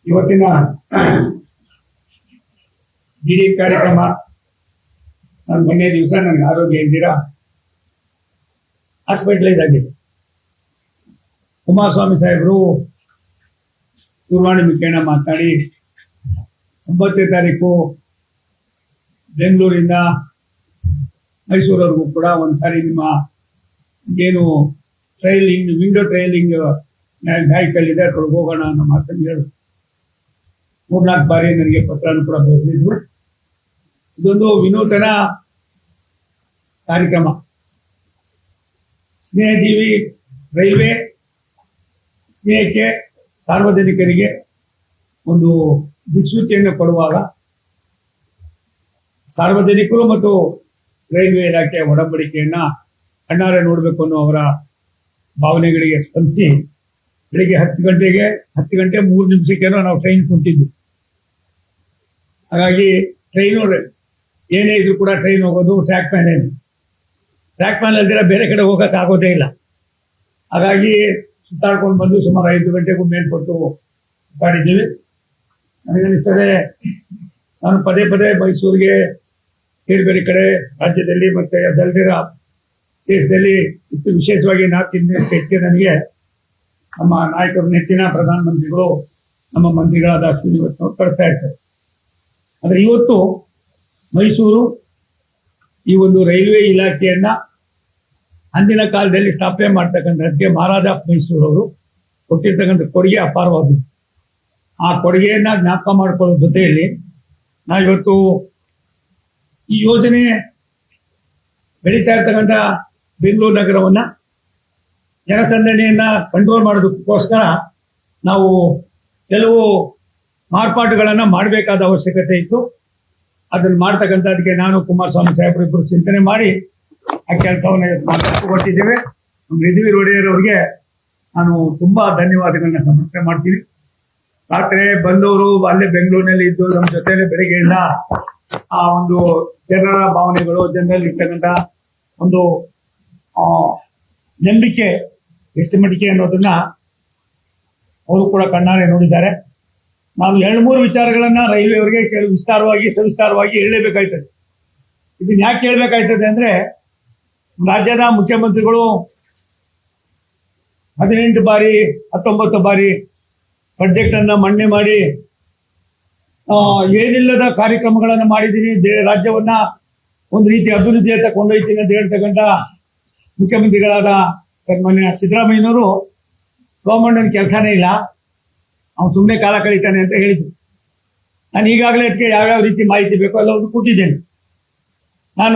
ಇವತ್ತಿನ ಡಿಡಿ ಕಾರ್ಯಕ್ರಮ ನಾನು ಮೊನ್ನೆ ದಿವಸ ನನಗೆ ಆರೋಗ್ಯ ಇದ್ದೀರಾ ಹಾಸ್ಪಿಟಲೈಸ್ ಆಗಿದೆ. ಕುಮಾರಸ್ವಾಮಿ ಸಾಹೇಬರು ದೂರವಾಣಿ ಮುಖೇನ ಮಾತನಾಡಿ 9ನೇ ತಾರೀಕು ಬೆಂಗಳೂರಿಂದ ಮೈಸೂರವರೆಗೂ ಕೂಡ ಒಂದ್ಸಾರಿ ನಿಮ್ಮ ಏನು ಟ್ರೈಲಿಂಗ್ ವಿಂಡೋ ಟ್ರೈಲಿಂಗ್ ಗಾಯಕಲ್ಲಿದೆ ಅದ್ರೊಳಗೆ ಹೋಗೋಣ ಅನ್ನೋ ಮಾತನ್ನು ಹೇಳು 3-4 ಬಾರಿ ನನಗೆ ಪತ್ರವನ್ನು ಕೂಡ ಬರೆದಿದ್ರು. ಇದೊಂದು ವಿನೂತನ ಕಾರ್ಯಕ್ರಮ. ಸ್ನೇಹಜೀವಿ ರೈಲ್ವೆ ಸ್ನೇಹಕ್ಕೆ ಸಾರ್ವಜನಿಕರಿಗೆ ಒಂದು ದಿಕ್ಸೂಚಿಯನ್ನು ಕೊಡುವಾಗ ಸಾರ್ವಜನಿಕರು ಮತ್ತು ರೈಲ್ವೆ ಇಲಾಖೆಯ ಒಡಂಬಡಿಕೆಯನ್ನ ಕಣ್ಣಾರೆ ನೋಡಬೇಕು ಅನ್ನೋ ಅವರ ಭಾವನೆಗಳಿಗೆ ಸ್ಪಂದಿಸಿ ಬೆಳಿಗ್ಗೆ 10 ಗಂಟೆ 3 ನಿಮಿಷಕ್ಕೇನೋ ನಾವು ಟ್ರೈನ್ ಕುಂತಿದ್ದು. ಹಾಗಾಗಿ ಟ್ರೈನು ಏನೇ ಇದ್ರು ಕೂಡ ಟ್ರೈನ್ ಹೋಗೋದು ಟ್ರ್ಯಾಕ್ ಮ್ಯಾನ್ ಅಲ್ದಿರ ಬೇರೆ ಕಡೆ ಹೋಗಕ್ಕೆ ಆಗೋದೇ ಇಲ್ಲ. ಹಾಗಾಗಿ ಸುತ್ತಾಡ್ಕೊಂಡು ಬಂದು ಸುಮಾರು 5 ಗಂಟೆಗೂ ಮೇಲ್ಪಟ್ಟು ಸುತ್ತಾಡಿದ್ದೀವಿ. ನನಗನ್ನಿಸ್ತದೆ ನಾನು ಪದೇ ಮೈಸೂರಿಗೆ ಬೇರೆ ಕಡೆ ರಾಜ್ಯದಲ್ಲಿ ಮತ್ತೆ ಅದಲ್ದಿರ ದೇಶದಲ್ಲಿ ಇತ್ತು ವಿಶೇಷವಾಗಿ ನಾರ್ತ್ ಇಂಡಿಯನ್ ಸ್ಟೇಟ್ಗೆ ನನಗೆ ನಮ್ಮ ನಾಯಕರು ನೆಚ್ಚಿನ ಪ್ರಧಾನಮಂತ್ರಿಗಳು ನಮ್ಮ ಮಂತ್ರಿಗಳಾದ ಅಶ್ವಿನಿ ವೈಷ್ಣವ್ ಕಳಿಸ್ತಾ ಇರ್ತಾರೆ. ಆದರೆ ಇವತ್ತು ಮೈಸೂರು ಈ ಒಂದು ರೈಲ್ವೆ ಇಲಾಖೆಯನ್ನ ಅಂದಿನ ಕಾಲದಲ್ಲಿ ಸ್ಥಾಪನೆ ಮಾಡ್ತಕ್ಕಂಥದ್ದಕ್ಕೆ ಮಹಾರಾಜ ಮೈಸೂರವರು ಕೊಟ್ಟಿರ್ತಕ್ಕಂಥ ಕೊಡುಗೆ ಅಪಾರವಾದದ್ದು. ಆ ಕೊಡುಗೆಯನ್ನ ಜ್ಞಾಪಕ ಮಾಡ್ಕೊಳ್ಳೋ ಜೊತೆಯಲ್ಲಿ ನಾವಿವತ್ತು ಈ ಯೋಜನೆ ಬೆಳೀತಾ ಇರ್ತಕ್ಕಂಥ ಬೆಂಗಳೂರು ನಗರವನ್ನ ಜನಸಂದಣಿಯನ್ನ ಕಂಟ್ರೋಲ್ ಮಾಡೋದಕ್ಕೋಸ್ಕರ ನಾವು ಕೆಲವು ಮಾರ್ಪಾಟುಗಳನ್ನ ಮಾಡಬೇಕಾದ ಅವಶ್ಯಕತೆ ಇತ್ತು. ಅದನ್ನು ಮಾಡ್ತಕ್ಕಂಥದಕ್ಕೆ ನಾನು ಕುಮಾರಸ್ವಾಮಿ ಸಾಹೇಬರು ಇಬ್ಬರು ಚಿಂತನೆ ಮಾಡಿ ಆ ಕೆಲಸವನ್ನು ಕೊಟ್ಟಿದ್ದೇವೆ. ನಮ್ಮ ಯದುವೀರ್ ಒಡೆಯರ್ ಅವರಿಗೆ ನಾನು ತುಂಬಾ ಧನ್ಯವಾದಗಳನ್ನ ಸಮರ್ಪಣೆ ಮಾಡ್ತೀನಿ. ರಾತ್ರಿ ಬಂದವರು ಅಲ್ಲೇ ಬೆಂಗಳೂರಿನಲ್ಲಿ ಇದ್ದು ನಮ್ಮ ಜೊತೆಲೆ ಬೆಳಗ್ಗೆಯಿಂದ ಆ ಒಂದು ಜನರ ಭಾವನೆಗಳು ಜನರಲ್ಲಿ ಇರ್ತಕ್ಕಂಥ ಒಂದು ನಂಬಿಕೆ ಎಷ್ಟು ಮಟ್ಟಿಗೆ ಅನ್ನೋದನ್ನ ಅವರು ಕೂಡ ಕಣ್ಣಾರೆ ನೋಡಿದ್ದಾರೆ. ನಾನು 2-3 ವಿಚಾರಗಳನ್ನ ರೈಲ್ವೆ ಅವರಿಗೆ ಕೆಲವು ಸವಿಸ್ತಾರವಾಗಿ ಹೇಳಲೇಬೇಕಾಯ್ತದೆ. ಇದನ್ನ ಯಾಕೆ ಹೇಳ್ಬೇಕಾಯ್ತದೆ ಅಂದ್ರೆ ರಾಜ್ಯದ ಮುಖ್ಯಮಂತ್ರಿಗಳು 18 ಬಾರಿ 19 ಬಾರಿ ಬಜೆಟ್ ಅನ್ನ ಮಂಡನೆ ಮಾಡಿ ಏನಿಲ್ಲದ ಕಾರ್ಯಕ್ರಮಗಳನ್ನು ಮಾಡಿದ್ದೀನಿ, ರಾಜ್ಯವನ್ನ ಒಂದು ರೀತಿ ಅಭಿವೃದ್ಧಿಯತ್ತ ಕೊಂಡೊಯ್ತೀನಿ ಅಂತ ಹೇಳ್ತಕ್ಕಂಥ ಮುಖ್ಯಮಂತ್ರಿಗಳಾದ ಸನ್ಮಾನ್ಯ ಸಿದ್ದರಾಮಯ್ಯನವರು ಗೌರ್ಮೆಂಟ್ ಕೆಲಸನೇ ಇಲ್ಲ, ಅವನು ಸುಮ್ಮನೆ ಕಾಲ ಕಳೀತಾನೆ ಅಂತ ಹೇಳಿದ್ರು. ನಾನು ಈಗಾಗಲೇ ಅದಕ್ಕೆ ಯಾವ್ಯಾವ ರೀತಿ ಮಾಹಿತಿ ಬೇಕೋ ಎಲ್ಲವನ್ನು ಕೊಟ್ಟಿದ್ದೇನೆ. ನಾನು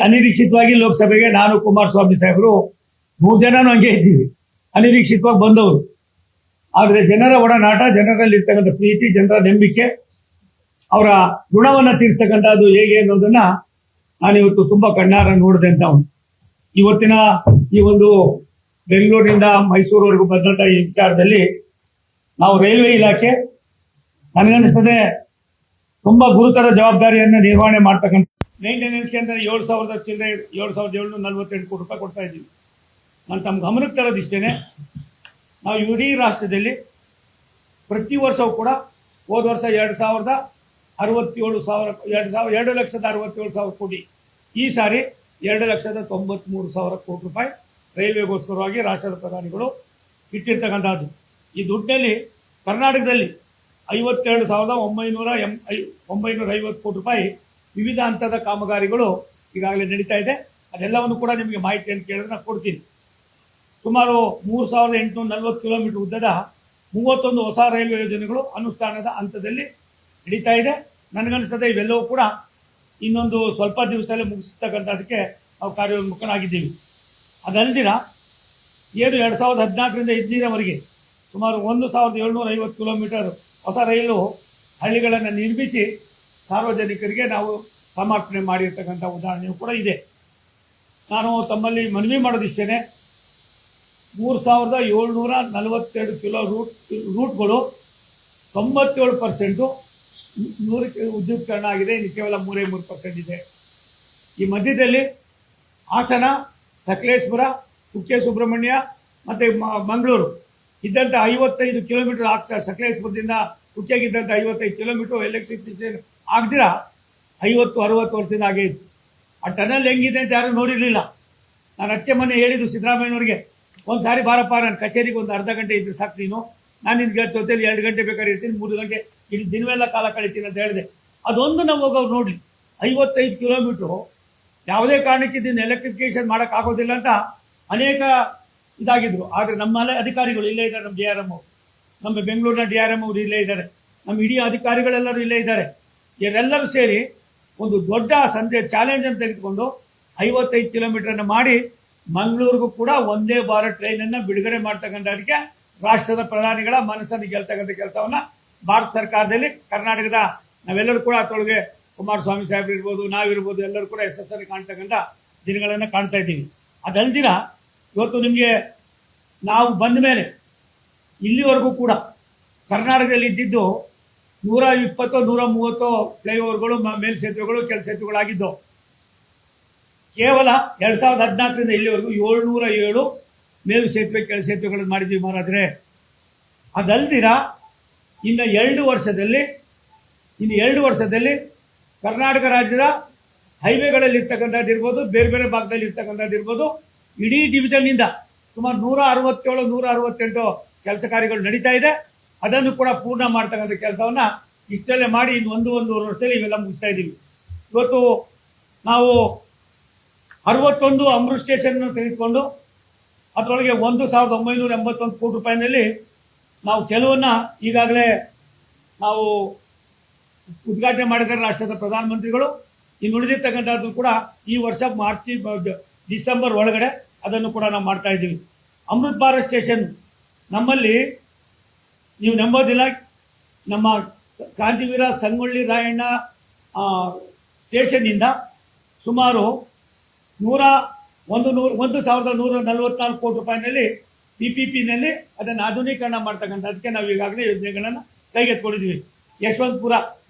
ಅನಿರೀಕ್ಷಿತವಾಗಿ ಲೋಕಸಭೆಗೆ ನಾನು ಕುಮಾರಸ್ವಾಮಿ ಸಾಹೇಬರು 3 ಜನನೂ ಹಂಗೆ ಇದ್ದೀವಿ, ಅನಿರೀಕ್ಷಿತವಾಗಿ ಬಂದವರು. ಆದರೆ ಜನರ ಒಡನಾಟ, ಜನರಲ್ಲಿ ಇರ್ತಕ್ಕಂಥ ಪ್ರೀತಿ, ಜನರ ನಂಬಿಕೆ, ಅವರ ಋಣವನ್ನ ತೀರಿಸ್ತಕ್ಕಂಥದ್ದು ಹೇಗೆ ಅನ್ನೋದನ್ನ ನಾನಿವತ್ತು ತುಂಬಾ ಕಣ್ಣಾರ ನೋಡಿದೆ ಅಂತ ಅವನು. ಇವತ್ತಿನ ಈ ಒಂದು ಬೆಂಗಳೂರಿನಿಂದ ಮೈಸೂರುವರೆಗೂ ಬಂದಂತ ಈ ವಿಚಾರದಲ್ಲಿ ನಾವು ರೈಲ್ವೆ ಇಲಾಖೆ ನನಗನ್ನಿಸ್ತದೆ ತುಂಬಾ ಗುರುತರ ಜವಾಬ್ದಾರಿಯನ್ನು ನಿರ್ವಹಣೆ ಮಾಡ್ತಕ್ಕಂಥ ಮೇಂಟೆನೆನ್ಸ್ಗೆ ಅಂತ 7,748 ಕೋಟಿ ರೂಪಾಯಿ ಕೊಡ್ತಾ ಇದ್ದೀವಿ. ನಾನು ತಮ್ಮ ಗಮನಕ್ಕೆ ತರೋದಿಷ್ಟೇನೆ, ನಾವು ಇಡೀ ರಾಷ್ಟ್ರದಲ್ಲಿ ಪ್ರತಿ ವರ್ಷವೂ ಕೂಡ ಹೋದ ವರ್ಷ 2,67,000 ಕೋಟಿ, ಈ ಸಾರಿ 2,93,000 ಕೋಟಿ ರೂಪಾಯಿ ರೈಲ್ವೆಗೋಸ್ಕರವಾಗಿ ರಾಷ್ಟ್ರದ ಪ್ರಧಾನಿಗಳು ಇಟ್ಟಿರ್ತಕ್ಕಂಥದ್ದು. ಈ ದುಡ್ಡಿನಲ್ಲಿ ಕರ್ನಾಟಕದಲ್ಲಿ 52,950 ಕೋಟಿ ರೂಪಾಯಿ ವಿವಿಧ ಹಂತದ ಕಾಮಗಾರಿಗಳು ಈಗಾಗಲೇ ನಡೀತಾ ಇದೆ. ಅದೆಲ್ಲವನ್ನು ಕೂಡ ನಿಮಗೆ ಮಾಹಿತಿಯನ್ನು ಕೇಳಿದ್ರೆ ನಾನು ಕೊಡ್ತೀನಿ. ಸುಮಾರು 3,840 ಕಿಲೋಮೀಟರ್ ಉದ್ದದ 31 ಹೊಸ ರೈಲ್ವೆ ಯೋಜನೆಗಳು ಅನುಷ್ಠಾನದ ಹಂತದಲ್ಲಿ ನಡೀತಾ ಇದೆ. ನನಗನ್ನಿಸ್ತದೆ ಇವೆಲ್ಲವೂ ಕೂಡ ಇನ್ನೊಂದು ಸ್ವಲ್ಪ ದಿವಸದಲ್ಲೇ ಮುಗಿಸ್ತಕ್ಕಂಥದಕ್ಕೆ ನಾವು ಕಾರ್ಯೋನ್ಮುಖನಾಗಿದ್ದೀವಿ. ಅದಲ್ದಿರ 2014ರಿಂದ 2015ರವರೆಗೆ ಸುಮಾರು 1,750 ಕಿಲೋಮೀಟರ್ ಹೊಸ ರೈಲು ಹಳ್ಳಿಗಳನ್ನು ನಿರ್ಮಿಸಿ ಸಾರ್ವಜನಿಕರಿಗೆ ನಾವು ಸಮರ್ಪಣೆ ಮಾಡಿರ್ತಕ್ಕಂಥ ಉದಾಹರಣೆಯೂ ಕೂಡ ಇದೆ. ನಾನು ತಮ್ಮಲ್ಲಿ ಮನವಿ ಮಾಡೋದಿಷ್ಟೇನೆ, 3,742 ಕಿಲೋ ರೂಟ್ಗಳು 97% 100ಕ್ಕೆ ಉದ್ಯೋಗೀಕರಣ ಆಗಿದೆ. ಇನ್ನು ಕೇವಲ 3% ಇದೆ. ಈ ಮಧ್ಯದಲ್ಲಿ ಹಾಸನ, ಸಕಲೇಶ್ಪುರ, ಕುಕ್ಕೆ ಸುಬ್ರಹ್ಮಣ್ಯ ಮತ್ತೆ ಮಂಗಳೂರು ಇದ್ದಂಥ 55 ಕಿಲೋಮೀಟರ್ ಸಕಲೇಶ್ಪುರದಿಂದ ಹುಚ್ಚಾಗಿದ್ದಂಥ 55 ಕಿಲೋಮೀಟರ್ ಎಲೆಕ್ಟ್ರಿಫಿಕೇಶನ್ ಆಗದಿರ 50-60 ವರ್ಷದ ಹಾಗೆ ಇತ್ತು. ಆ ಟನಲ್ ಹೆಂಗಿದೆ ಅಂತ ಯಾರು ನೋಡಿರಲಿಲ್ಲ. ನಾನು ಅದಕ್ಕೆ ಮೊನ್ನೆ ಹೇಳಿದ್ದು ಸಿದ್ದರಾಮಯ್ಯನವ್ರಿಗೆ, ಒಂದು ಸಾರಿ ಬಾರಪ್ಪ ನನ್ನ ಕಚೇರಿಗೆ ಒಂದು ಅರ್ಧ ಗಂಟೆ ಇದ್ರೆ ಸಾಕು, ನಾನು ನಿನ್ಗೆ ಜೊತೆಲಿ 2 ಗಂಟೆ ಬೇಕಾದ್ರೆ ಇರ್ತೀನಿ, 3 ಗಂಟೆ ಇಲ್ಲಿ ದಿನವೆಲ್ಲ ಕಾಲ ಕಳಿತೀನಿ ಅಂತ ಹೇಳಿದೆ. ಅದೊಂದು ನಾವು ಹೋಗೋರು ನೋಡ್ಲಿ, 55 ಕಿಲೋಮೀಟ್ರು ಯಾವುದೇ ಕಾರಣಕ್ಕೆ ಇದನ್ನು ಎಲೆಕ್ಟ್ರಿಫಿಕೇಶನ್ ಮಾಡೋಕ್ಕಾಗೋದಿಲ್ಲ ಅಂತ ಅನೇಕ ಇದಾಗಿದ್ರು. ಆದರೆ ನಮ್ಮ ಅಧಿಕಾರಿಗಳು ಇಲ್ಲೇ ಇದ್ದಾರೆ, ನಮ್ಮ DRM, ನಮ್ಮ ಬೆಂಗಳೂರಿನ DRM ಅವರು ಇಲ್ಲೇ ಇದ್ದಾರೆ, ನಮ್ಮ ಇಡೀ ಅಧಿಕಾರಿಗಳೆಲ್ಲರೂ ಇಲ್ಲೇ ಇದ್ದಾರೆ. ಇವರೆಲ್ಲರೂ ಸೇರಿ ಒಂದು ದೊಡ್ಡ ಚಾಲೆಂಜ್ ಅಂತ ತೆಗೆದುಕೊಂಡು 55 ಕಿಲೋಮೀಟರನ್ನು ಮಾಡಿ ಮಂಗಳೂರಿಗೂ ಕೂಡ ಒಂದೇ ಭಾರತ್ ಟ್ರೈನನ್ನು ಬಿಡುಗಡೆ ಮಾಡ್ತಕ್ಕಂಥದಕ್ಕೆ ರಾಷ್ಟ್ರದ ಪ್ರಧಾನಿಗಳ ಮನಸ್ಸನ್ನು ಗೆಲ್ತಕ್ಕಂಥ ಕೆಲಸವನ್ನ ಭಾರತ ಸರ್ಕಾರದಲ್ಲಿ ಕರ್ನಾಟಕದ ನಾವೆಲ್ಲರೂ ಕೂಡ ಅದರೊಳಗೆ ಕುಮಾರಸ್ವಾಮಿ ಸಾಹೇಬ್ರು ಇರ್ಬೋದು, ನಾವಿರ್ಬೋದು, ಎಲ್ಲರೂ ಕೂಡ ಯಶಸ್ಸನ್ನು ಕಾಣ್ತಕ್ಕಂಥ ದಿನಗಳನ್ನು ಕಾಣ್ತಾ ಇದ್ದೀವಿ. ಅದಲ್ದಿರ ಇವತ್ತು ನಿಮಗೆ ನಾವು ಬಂದ ಮೇಲೆ ಇಲ್ಲಿವರೆಗೂ ಕೂಡ ಕರ್ನಾಟಕದಲ್ಲಿ ಇದ್ದಿದ್ದು 120-130 ಫ್ಲೈಓವರ್ಗಳು, ಮೇಲ್ಸೇತುವೆಗಳು, ಕೆಳಸೇತುವೆಗಳಾಗಿದ್ದು. ಕೇವಲ 2014ರಿಂದ ಇಲ್ಲಿವರೆಗೂ 707 ಮೇಲು ಸೇತುವೆ, ಕೆಳಸೇತುವೆಗಳನ್ನು ಮಾಡಿದ್ದೀವಿ ಮಹಾರಾಜರೇ. ಅದಲ್ದಿರ ಇನ್ನು 2 ವರ್ಷದಲ್ಲಿ ಕರ್ನಾಟಕ ರಾಜ್ಯದ ಹೈವೇಗಳಲ್ಲಿ ಇರ್ತಕ್ಕಂಥದ್ದಿರ್ಬೋದು, ಬೇರೆ ಬೇರೆ ಭಾಗದಲ್ಲಿ ಇರ್ತಕ್ಕಂಥದ್ದಿರ್ಬೋದು, ಇಡೀ ಡಿವಿಷನ್ನಿಂದ ಸುಮಾರು 167-168 ಕೆಲಸ ಕಾರ್ಯಗಳು ನಡೀತಾ ಇದೆ. ಅದನ್ನು ಕೂಡ ಪೂರ್ಣ ಮಾಡ್ತಕ್ಕಂಥ ಕೆಲಸವನ್ನ ಇಷ್ಟಲ್ಲೇ ಮಾಡಿ ಇನ್ನು 1-1.5 ವರ್ಷದಲ್ಲಿ ಇವೆಲ್ಲ ಮುಗಿಸ್ತಾ ಇದ್ದೀವಿ. ಇವತ್ತು ನಾವು 61 ಅಮೃತ್ ಸ್ಟೇಷನ್ ತೆಗೆದುಕೊಂಡು ಅದರೊಳಗೆ 1981 ಕೋಟಿ ರೂಪಾಯಿನಲ್ಲಿ ನಾವು ಕೆಲವನ್ನ ಈಗಾಗಲೇ ನಾವು ಉದ್ಘಾಟನೆ ಮಾಡಿದ್ದಾರೆ ರಾಷ್ಟ್ರದ ಪ್ರಧಾನಮಂತ್ರಿಗಳು. ಇನ್ನು ಉಳಿದಿರ್ತಕ್ಕಂಥದ್ದು ಕೂಡ ಈ ವರ್ಷ ಡಿಸೆಂಬರ್ ಒಳಗಡೆ ಅದನ್ನು ಕೂಡ ನಾವು ಮಾಡ್ತಾ ಇದ್ದೀವಿ. ಅಮೃತ್ ಭಾರತ್ ಸ್ಟೇಷನ್ ನಮ್ಮಲ್ಲಿ ನೀವು ನಂಬೋದಿಲ್ಲ, ನಮ್ಮ ಕ್ರಾಂತಿವೀರ ಸಂಗೊಳ್ಳಿ ರಾಯಣ್ಣ ಸ್ಟೇಷನ್ನಿಂದ ಸುಮಾರು 1,144 ಕೋಟಿ ರೂಪಾಯಿನಲ್ಲಿ PPPನಲ್ಲಿ ಅದನ್ನು ಆಧುನೀಕರಣ ಮಾಡ್ತಕ್ಕಂಥದಕ್ಕೆ ನಾವು ಈಗಾಗಲೇ ಯೋಜನೆಗಳನ್ನು ಕೈಗೆತ್ತಿಕೊಂಡಿದ್ದೀವಿ. ಯಶವಂತಪುರ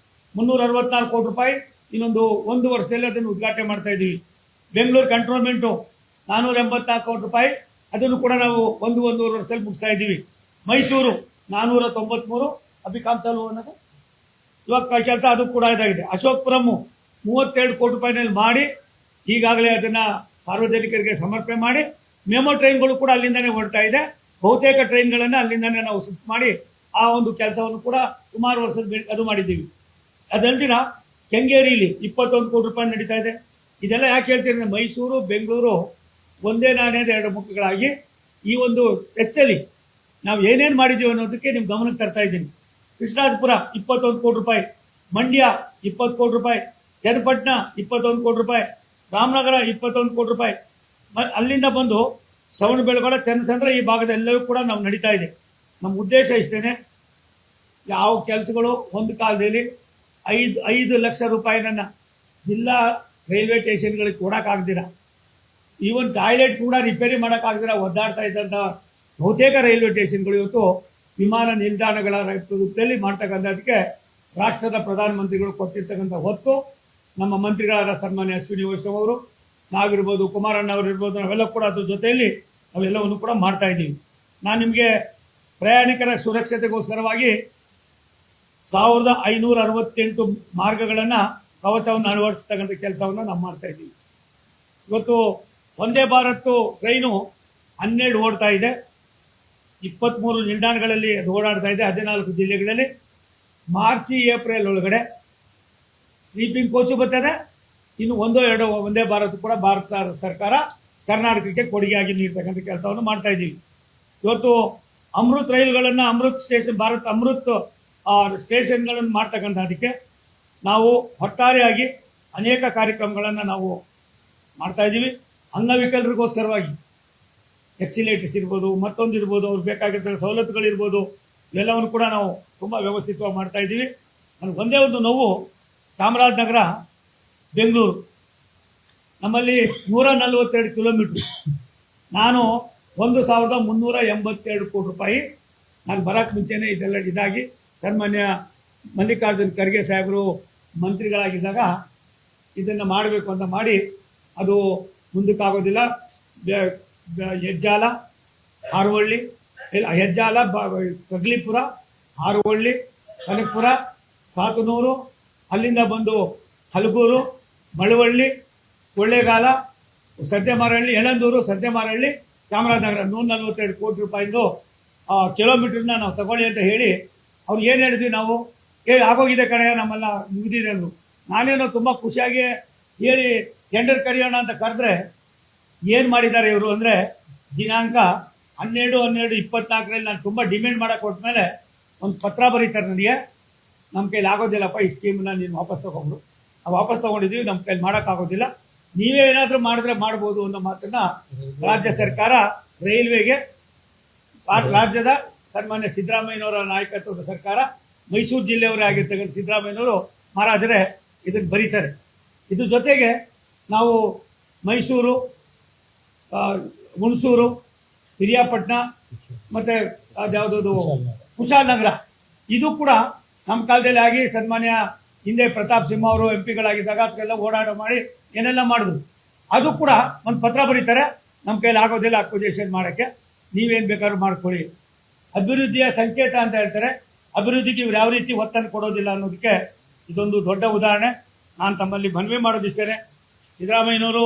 364 ಕೋಟಿ ರೂಪಾಯಿ, ಇನ್ನೊಂದು 1 ವರ್ಷದಲ್ಲಿ ಅದನ್ನು ಉದ್ಘಾಟನೆ ಮಾಡ್ತಾ ಇದ್ದೀವಿ. ಬೆಂಗಳೂರು ಕಂಟ್ರೋನ್ಮೆಂಟು 484 ಕೋಟಿ ರೂಪಾಯಿ, ಅದನ್ನು ಕೂಡ ನಾವು 1-1.5 ವರ್ಷದಲ್ಲಿ ಮುಗಿಸ್ತಾ ಇದ್ದೀವಿ. ಮೈಸೂರು 493 ಅಭಿಕಾಮ್ ಚಾಲು ಅನ್ನೋದು ಇವಾಗ ಕೆಲಸ ಅದು ಕೂಡ ಇದಾಗಿದೆ. ಅಶೋಕ್ಪುರಂ 32 ಕೋಟಿ ರೂಪಾಯಿನಲ್ಲಿ ಮಾಡಿ ಈಗಾಗಲೇ ಅದನ್ನು ಸಾರ್ವಜನಿಕರಿಗೆ ಸಮರ್ಪಣೆ ಮಾಡಿ ಮೆಮೊ ಟ್ರೈನ್ಗಳು ಕೂಡ ಅಲ್ಲಿಂದನೇ ಹೊರಡ್ತಾ ಇದೆ. ಬಹುತೇಕ ಟ್ರೈನ್ಗಳನ್ನು ಅಲ್ಲಿಂದನೇ ನಾವು ಶಿಫ್ಟ್ ಮಾಡಿ ಆ ಒಂದು ಕೆಲಸವನ್ನು ಕೂಡ ಸುಮಾರು ವರ್ಷದ ಅದು ಮಾಡಿದ್ದೀವಿ. ಅದಲ್ದಿರ ಕೆಂಗೇರಿಯಲ್ಲಿ 21 ಕೋಟಿ ರೂಪಾಯಿ ನಡೀತಾ ಇದೆ. ಇದೆಲ್ಲ ಯಾಕೆ ಹೇಳ್ತೀನಿ, ಮೈಸೂರು ಬೆಂಗಳೂರು ಒಂದೇ ನಾಣ್ಯದ 2 ಮುಖಗಳಾಗಿ ಈ ಒಂದು ಸ್ಟ್ರೆಚ್ಚಲ್ಲಿ ನಾವು ಏನೇನು ಮಾಡಿದ್ದೀವಿ ಅನ್ನೋದಕ್ಕೆ ನಿಮ್ಮ ಗಮನಕ್ಕೆ ತರ್ತಾ ಇದ್ದೀನಿ. ಕೃಷ್ಣರಾಜಪುರ 21 ಕೋಟಿ ರೂಪಾಯಿ, ಮಂಡ್ಯ 20 ಕೋಟಿ ರೂಪಾಯಿ, ಚನ್ನಪಟ್ಟಣ 21 ಕೋಟಿ ರೂಪಾಯಿ, ರಾಮನಗರ 21 ಕೋಟಿ ರೂಪಾಯಿ. ಅಲ್ಲಿಂದ ಬಂದು ಶ್ರವಣಬೆಳಗೊಳ, ಚನ್ನಸಂದ್ರ ಈ ಭಾಗದೆಲ್ಲವೂ ಕೂಡ ನಾವು ನಡೀತಾ ಇದೆ. ನಮ್ಮ ಉದ್ದೇಶ ಇಷ್ಟೇನೆ, ಯಾವ ಕೆಲಸಗಳು ಒಂದು ಕಾಲದಲ್ಲಿ 5 ಲಕ್ಷ ರೂಪಾಯಿನ ಜಿಲ್ಲಾ ರೈಲ್ವೆ ಸ್ಟೇಷನ್ಗಳಿಗೆ ಕೊಡೋಕ್ಕಾಗ್ದಿರ, ಈವನ್ ಟಾಯ್ಲೆಟ್ ಕೂಡ ರಿಪೇರಿ ಮಾಡೋಕ್ಕಾಗ್ದಿರ ಒದ್ದಾಡ್ತಾ ಇದ್ದಂಥ ಬಹುತೇಕ ರೈಲ್ವೆ ಸ್ಟೇಷನ್ಗಳು ಇವತ್ತು ವಿಮಾನ ನಿಲ್ದಾಣಗಳ ರೂಪದಲ್ಲಿ ಮಾಡ್ತಕ್ಕಂಥದಕ್ಕೆ ರಾಷ್ಟ್ರದ ಪ್ರಧಾನಮಂತ್ರಿಗಳು ಕೊಟ್ಟಿರ್ತಕ್ಕಂಥ ಹೊತ್ತು ನಮ್ಮ ಮಂತ್ರಿಗಳಾದ ಸನ್ಮಾನ್ಯ ಅಶ್ವಿನಿ ವೈಷ್ಣವ್ ಅವರು, ನಾವಿರ್ಬೋದು, ಕುಮಾರಣ್ಣ ಅವರು ಇರ್ಬೋದು, ನಾವೆಲ್ಲ ಕೂಡ ಅದ್ರ ಜೊತೆಯಲ್ಲಿ ನಾವೆಲ್ಲವನ್ನು ಕೂಡ ಮಾಡ್ತಾ ಇದ್ದೀವಿ. ನಾನು ನಿಮಗೆ ಪ್ರಯಾಣಿಕರ ಸುರಕ್ಷತೆಗೋಸ್ಕರವಾಗಿ 1568 ಮಾರ್ಗಗಳನ್ನು ಕವಚವನ್ನು ಅಳವಡಿಸ್ತಕ್ಕಂಥ ಕೆಲಸವನ್ನು ನಾವು ಮಾಡ್ತಾ ಇದ್ದೀವಿ. ಇವತ್ತು ವಂದೇ ಭಾರತ್ ಟ್ರೈನು 12 ಓಡ್ತಾ ಇದೆ, 23 ನಿಲ್ದಾಣಗಳಲ್ಲಿ ಅದು ಓಡಾಡ್ತಾ ಇದೆ, 14 ಜಿಲ್ಲೆಗಳಲ್ಲಿ. ಮಾರ್ಚ್ ಏಪ್ರಿಲ್ ಒಳಗಡೆ ಸ್ಲೀಪಿಂಗ್ ಕೋಚು ಬರ್ತದೆ. ಇನ್ನು 1-2 ವಂದೇ ಭಾರತ್ ಕೂಡ ಭಾರತ ಸರ್ಕಾರ ಕರ್ನಾಟಕಕ್ಕೆ ಕೊಡುಗೆಯಾಗಿ ನೀಡ್ತಕ್ಕಂಥ ಕೆಲಸವನ್ನು ಮಾಡ್ತಾ ಇದ್ದೀವಿ. ಇವತ್ತು ಅಮೃತ್ ರೈಲುಗಳನ್ನು, ಅಮೃತ್ ಸ್ಟೇಷನ್, ಭಾರತ್ ಅಮೃತ್ ಸ್ಟೇಷನ್ಗಳನ್ನು ಮಾಡ್ತಕ್ಕಂಥದಕ್ಕೆ ನಾವು ಒಟ್ಟಾರೆಯಾಗಿ ಅನೇಕ ಕಾರ್ಯಕ್ರಮಗಳನ್ನು ನಾವು ಮಾಡ್ತಾ ಇದ್ದೀವಿ. ಅಂಗವಿಕಲರಿಗೋಸ್ಕರವಾಗಿ ಎಕ್ಸಿಲೇಟರ್ಸ್ ಇರ್ಬೋದು, ಮತ್ತೊಂದು ಇರ್ಬೋದು, ಅವ್ರಿಗೆ ಬೇಕಾಗಿರ್ತಕ್ಕಂಥ ಸವಲತ್ತುಗಳಿರ್ಬೋದು, ಇವೆಲ್ಲವನ್ನು ಕೂಡ ನಾವು ತುಂಬ ವ್ಯವಸ್ಥಿತವಾಗಿ ಮಾಡ್ತಾ ಇದ್ದೀವಿ. ನನಗೆ ಒಂದೇ ಒಂದು ನೋವು, ಚಾಮರಾಜನಗರ ಬೆಂಗಳೂರು ನಮ್ಮಲ್ಲಿ 142 ಕಿಲೋಮೀಟ್ರ್. ನಾನು 1,382 ಕೋಟಿ ರೂಪಾಯಿ ನಾನು ಬರೋಕ್ಕೆ ಮುಂಚೆನೇ ಇದೆಲ್ಲ ಇದಾಗಿ ಸನ್ಮಾನ್ಯ ಮಲ್ಲಿಕಾರ್ಜುನ್ ಖರ್ಗೆ ಸಾಹೇಬರು ಮಂತ್ರಿಗಳಾಗಿದ್ದಾಗ ಇದನ್ನು ಮಾಡಬೇಕು ಅಂತ ಮಾಡಿ ಅದು ಮುಂದಕ್ಕಾಗೋದಿಲ್ಲ. ಹೆಜ್ಜಾಲ, ಹಾರೋಹಳ್ಳಿ, ಹೆಜ್ಜಾಲ, ಕಗ್ಲಿಪುರ, ಹಾರೋಹಳ್ಳಿ, ಕನಕಪುರ, ಸಾತನೂರು, ಅಲ್ಲಿಂದ ಬಂದು ಹಲಗೂರು, ಮಳವಳ್ಳಿ, ಕೊಳ್ಳೇಗಾಲ, ಸದ್ಯಮಾರಹಳ್ಳಿ, ಯಳಂದೂರು, ಸದ್ಯಮಾರಹಳ್ಳಿ, ಚಾಮರಾಜನಗರ 142 ಕೋಟಿ ರೂಪಾಯಿಂದು ಕಿಲೋಮೀಟರ್ನ ನಾವು ತಗೊಳ್ಳಿ ಅಂತ ಹೇಳಿ ಅವ್ರಿಗೆ ಏನು ಹೇಳಿದ್ವಿ ನಾವು, ಆಗೋಗಿದೆ ಕಡೆ ನಮ್ಮೆಲ್ಲ ಮುಗಿದಿದೆ ಅಂದರು. ನಾನೇನೋ ತುಂಬ ಖುಷಿಯಾಗಿ ಹೇಳಿ ಟೆಂಡರ್ ಕರೆಯೋಣ ಅಂತ ಕರೆದ್ರೆ ಏನು ಮಾಡಿದ್ದಾರೆ ಇವರು ಅಂದರೆ, ದಿನಾಂಕ 12/12/24 ನಾನು ತುಂಬ ಡಿಮ್ಯಾಂಡ್ ಮಾಡಕ್ಕೆ ಕೊಟ್ಮೇಲೆ ಒಂದು ಪತ್ರ ಬರೀತಾರೆ ನನಗೆ, ನಮ್ಮ ಕೈಲಿ ಆಗೋದಿಲ್ಲಪ್ಪ ಈ ಸ್ಕೀಮನ್ನ ನೀನು ವಾಪಸ್ ತಗೊಂಡು. ನಾವು ವಾಪಸ್ ತೊಗೊಂಡಿದ್ದೀವಿ, ನಮ್ಮ ಕೈಲಿ ಮಾಡೋಕ್ಕಾಗೋದಿಲ್ಲ, ನೀವೇ ಏನಾದರೂ ಮಾಡಿದ್ರೆ ಮಾಡ್ಬೋದು ಅನ್ನೋ ಮಾತನ್ನ ರಾಜ್ಯ ಸರ್ಕಾರ ರೈಲ್ವೆಗೆ, ರಾಜ್ಯದ ಸನ್ಮಾನ್ಯ ಸಿದ್ದರಾಮಯ್ಯನವರ ನಾಯಕತ್ವದ ಸರ್ಕಾರ, ಮೈಸೂರು ಜಿಲ್ಲೆಯವರೇ ಆಗಿರ್ತಕ್ಕಂಥ ಸಿದ್ದರಾಮಯ್ಯನವರು ಮಹಾರಾಜರೇ ಇದನ್ನು ಬರೀತಾರೆ. ಇದ್ರ ಜೊತೆಗೆ ನಾವು ಮೈಸೂರು, ಹುಣಸೂರು, ಪಿರಿಯಾಪಟ್ಟಣ ಮತ್ತು ಅದ್ಯಾವುದದು ಕುಶಾಲನಗರ, ಇದು ಕೂಡ ನಮ್ಮ ಕಾಲದಲ್ಲಿ ಆಗಿ ಸನ್ಮಾನ್ಯ ಹಿಂದೆ ಪ್ರತಾಪ್ ಸಿಂಹ ಅವರು MP ಗಳಾಗಿದ್ದಾಗ ಅದಕ್ಕೆಲ್ಲ ಓಡಾಟ ಮಾಡಿ ಏನೆಲ್ಲ ಮಾಡಿದ್ರು. ಅದು ಕೂಡ ಒಂದು ಪತ್ರ ಬರೀತಾರೆ, ನಮ್ಮ ಕೈಲಿ ಆಗೋದಿಲ್ಲ ಅಕ್ವಿಜೇಷನ್ ಮಾಡೋಕ್ಕೆ, ನೀವೇನು ಬೇಕಾದ್ರೂ ಮಾಡ್ಕೊಳ್ಳಿ. ಅಭಿವೃದ್ಧಿಯ ಸಂಕೇತ ಅಂತ ಹೇಳ್ತಾರೆ, ಅಭಿವೃದ್ಧಿಗೆ ಇವ್ರು ಯಾವ ರೀತಿ ಒತ್ತನ್ನು ಕೊಡೋದಿಲ್ಲ ಅನ್ನೋದಕ್ಕೆ ಇದೊಂದು ದೊಡ್ಡ ಉದಾಹರಣೆ. ನಾನು ತಮ್ಮಲ್ಲಿ ಮನವಿ ಮಾಡೋದಿಷ್ಟೇ, ಸಿದ್ದರಾಮಯ್ಯನವರು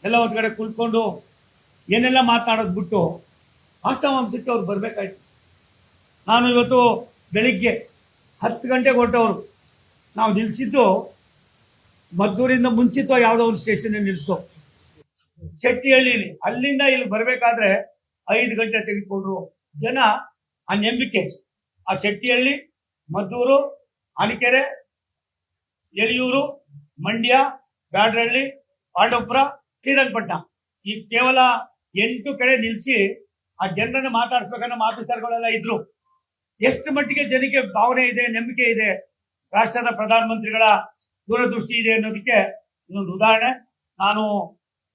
ಎಲ್ಲ ಒಂದು ಕಡೆ ಕುಳ್ಕೊಂಡು ಏನೆಲ್ಲ ಮಾತನಾಡೋದು ಬಿಟ್ಟು ವಾಸ್ತವಾಂಶಕ್ಕೆ ಅವ್ರು ಬರಬೇಕಾಯ್ತು. ನಾನು ಇವತ್ತು ಬೆಳಿಗ್ಗೆ 10 ಗಂಟೆಗೆ ಹೊರಟವರು, ನಾವು ನಿಲ್ಲಿಸಿದ್ದು ಮದ್ದೂರಿಂದ ಮುಂಚಿತವಾಗಿ ಯಾವುದೋ ಒಂದು ಸ್ಟೇಷನ್ ನಿಲ್ಲಿಸ್ತು ಶೆಟ್ಟಿಹಳ್ಳಿಲಿ. ಅಲ್ಲಿಂದ ಇಲ್ಲಿ ಬರಬೇಕಾದ್ರೆ 5 ಗಂಟೆ ತೆಗೆದುಕೊಂಡ್ರು. ಜನ ಆ ನಂಬಿಕೆ, ಆ ಶೆಟ್ಟಿಹಳ್ಳಿ, ಮದ್ದೂರು, ಆನಿಕೆರೆ, ಯಳಿಯೂರು, ಮಂಡ್ಯ, ಬ್ಯಾಡರಹಳ್ಳಿ, ಪಾಂಡವಪುರ, ಶ್ರೀರಂಗಪಟ್ಟಣ, ಈ ಕೇವಲ 8 ಕಡೆ ನಿಲ್ಲಿಸಿ ಆ ಜನರನ್ನು ಮಾತಾಡಿಸ್ಬೇಕನ್ನೋ ಆಫೀಸರ್ಗಳೆಲ್ಲ ಇದ್ರು. ಎಷ್ಟು ಮಟ್ಟಿಗೆ ಜನಕ್ಕೆ ಭಾವನೆ ಇದೆ, ನಂಬಿಕೆ ಇದೆ, ರಾಷ್ಟ್ರದ ಪ್ರಧಾನಮಂತ್ರಿಗಳ ದೂರದೃಷ್ಟಿ ಇದೆ ಅನ್ನೋದಕ್ಕೆ ಇದೊಂದು ಉದಾಹರಣೆ. ನಾನು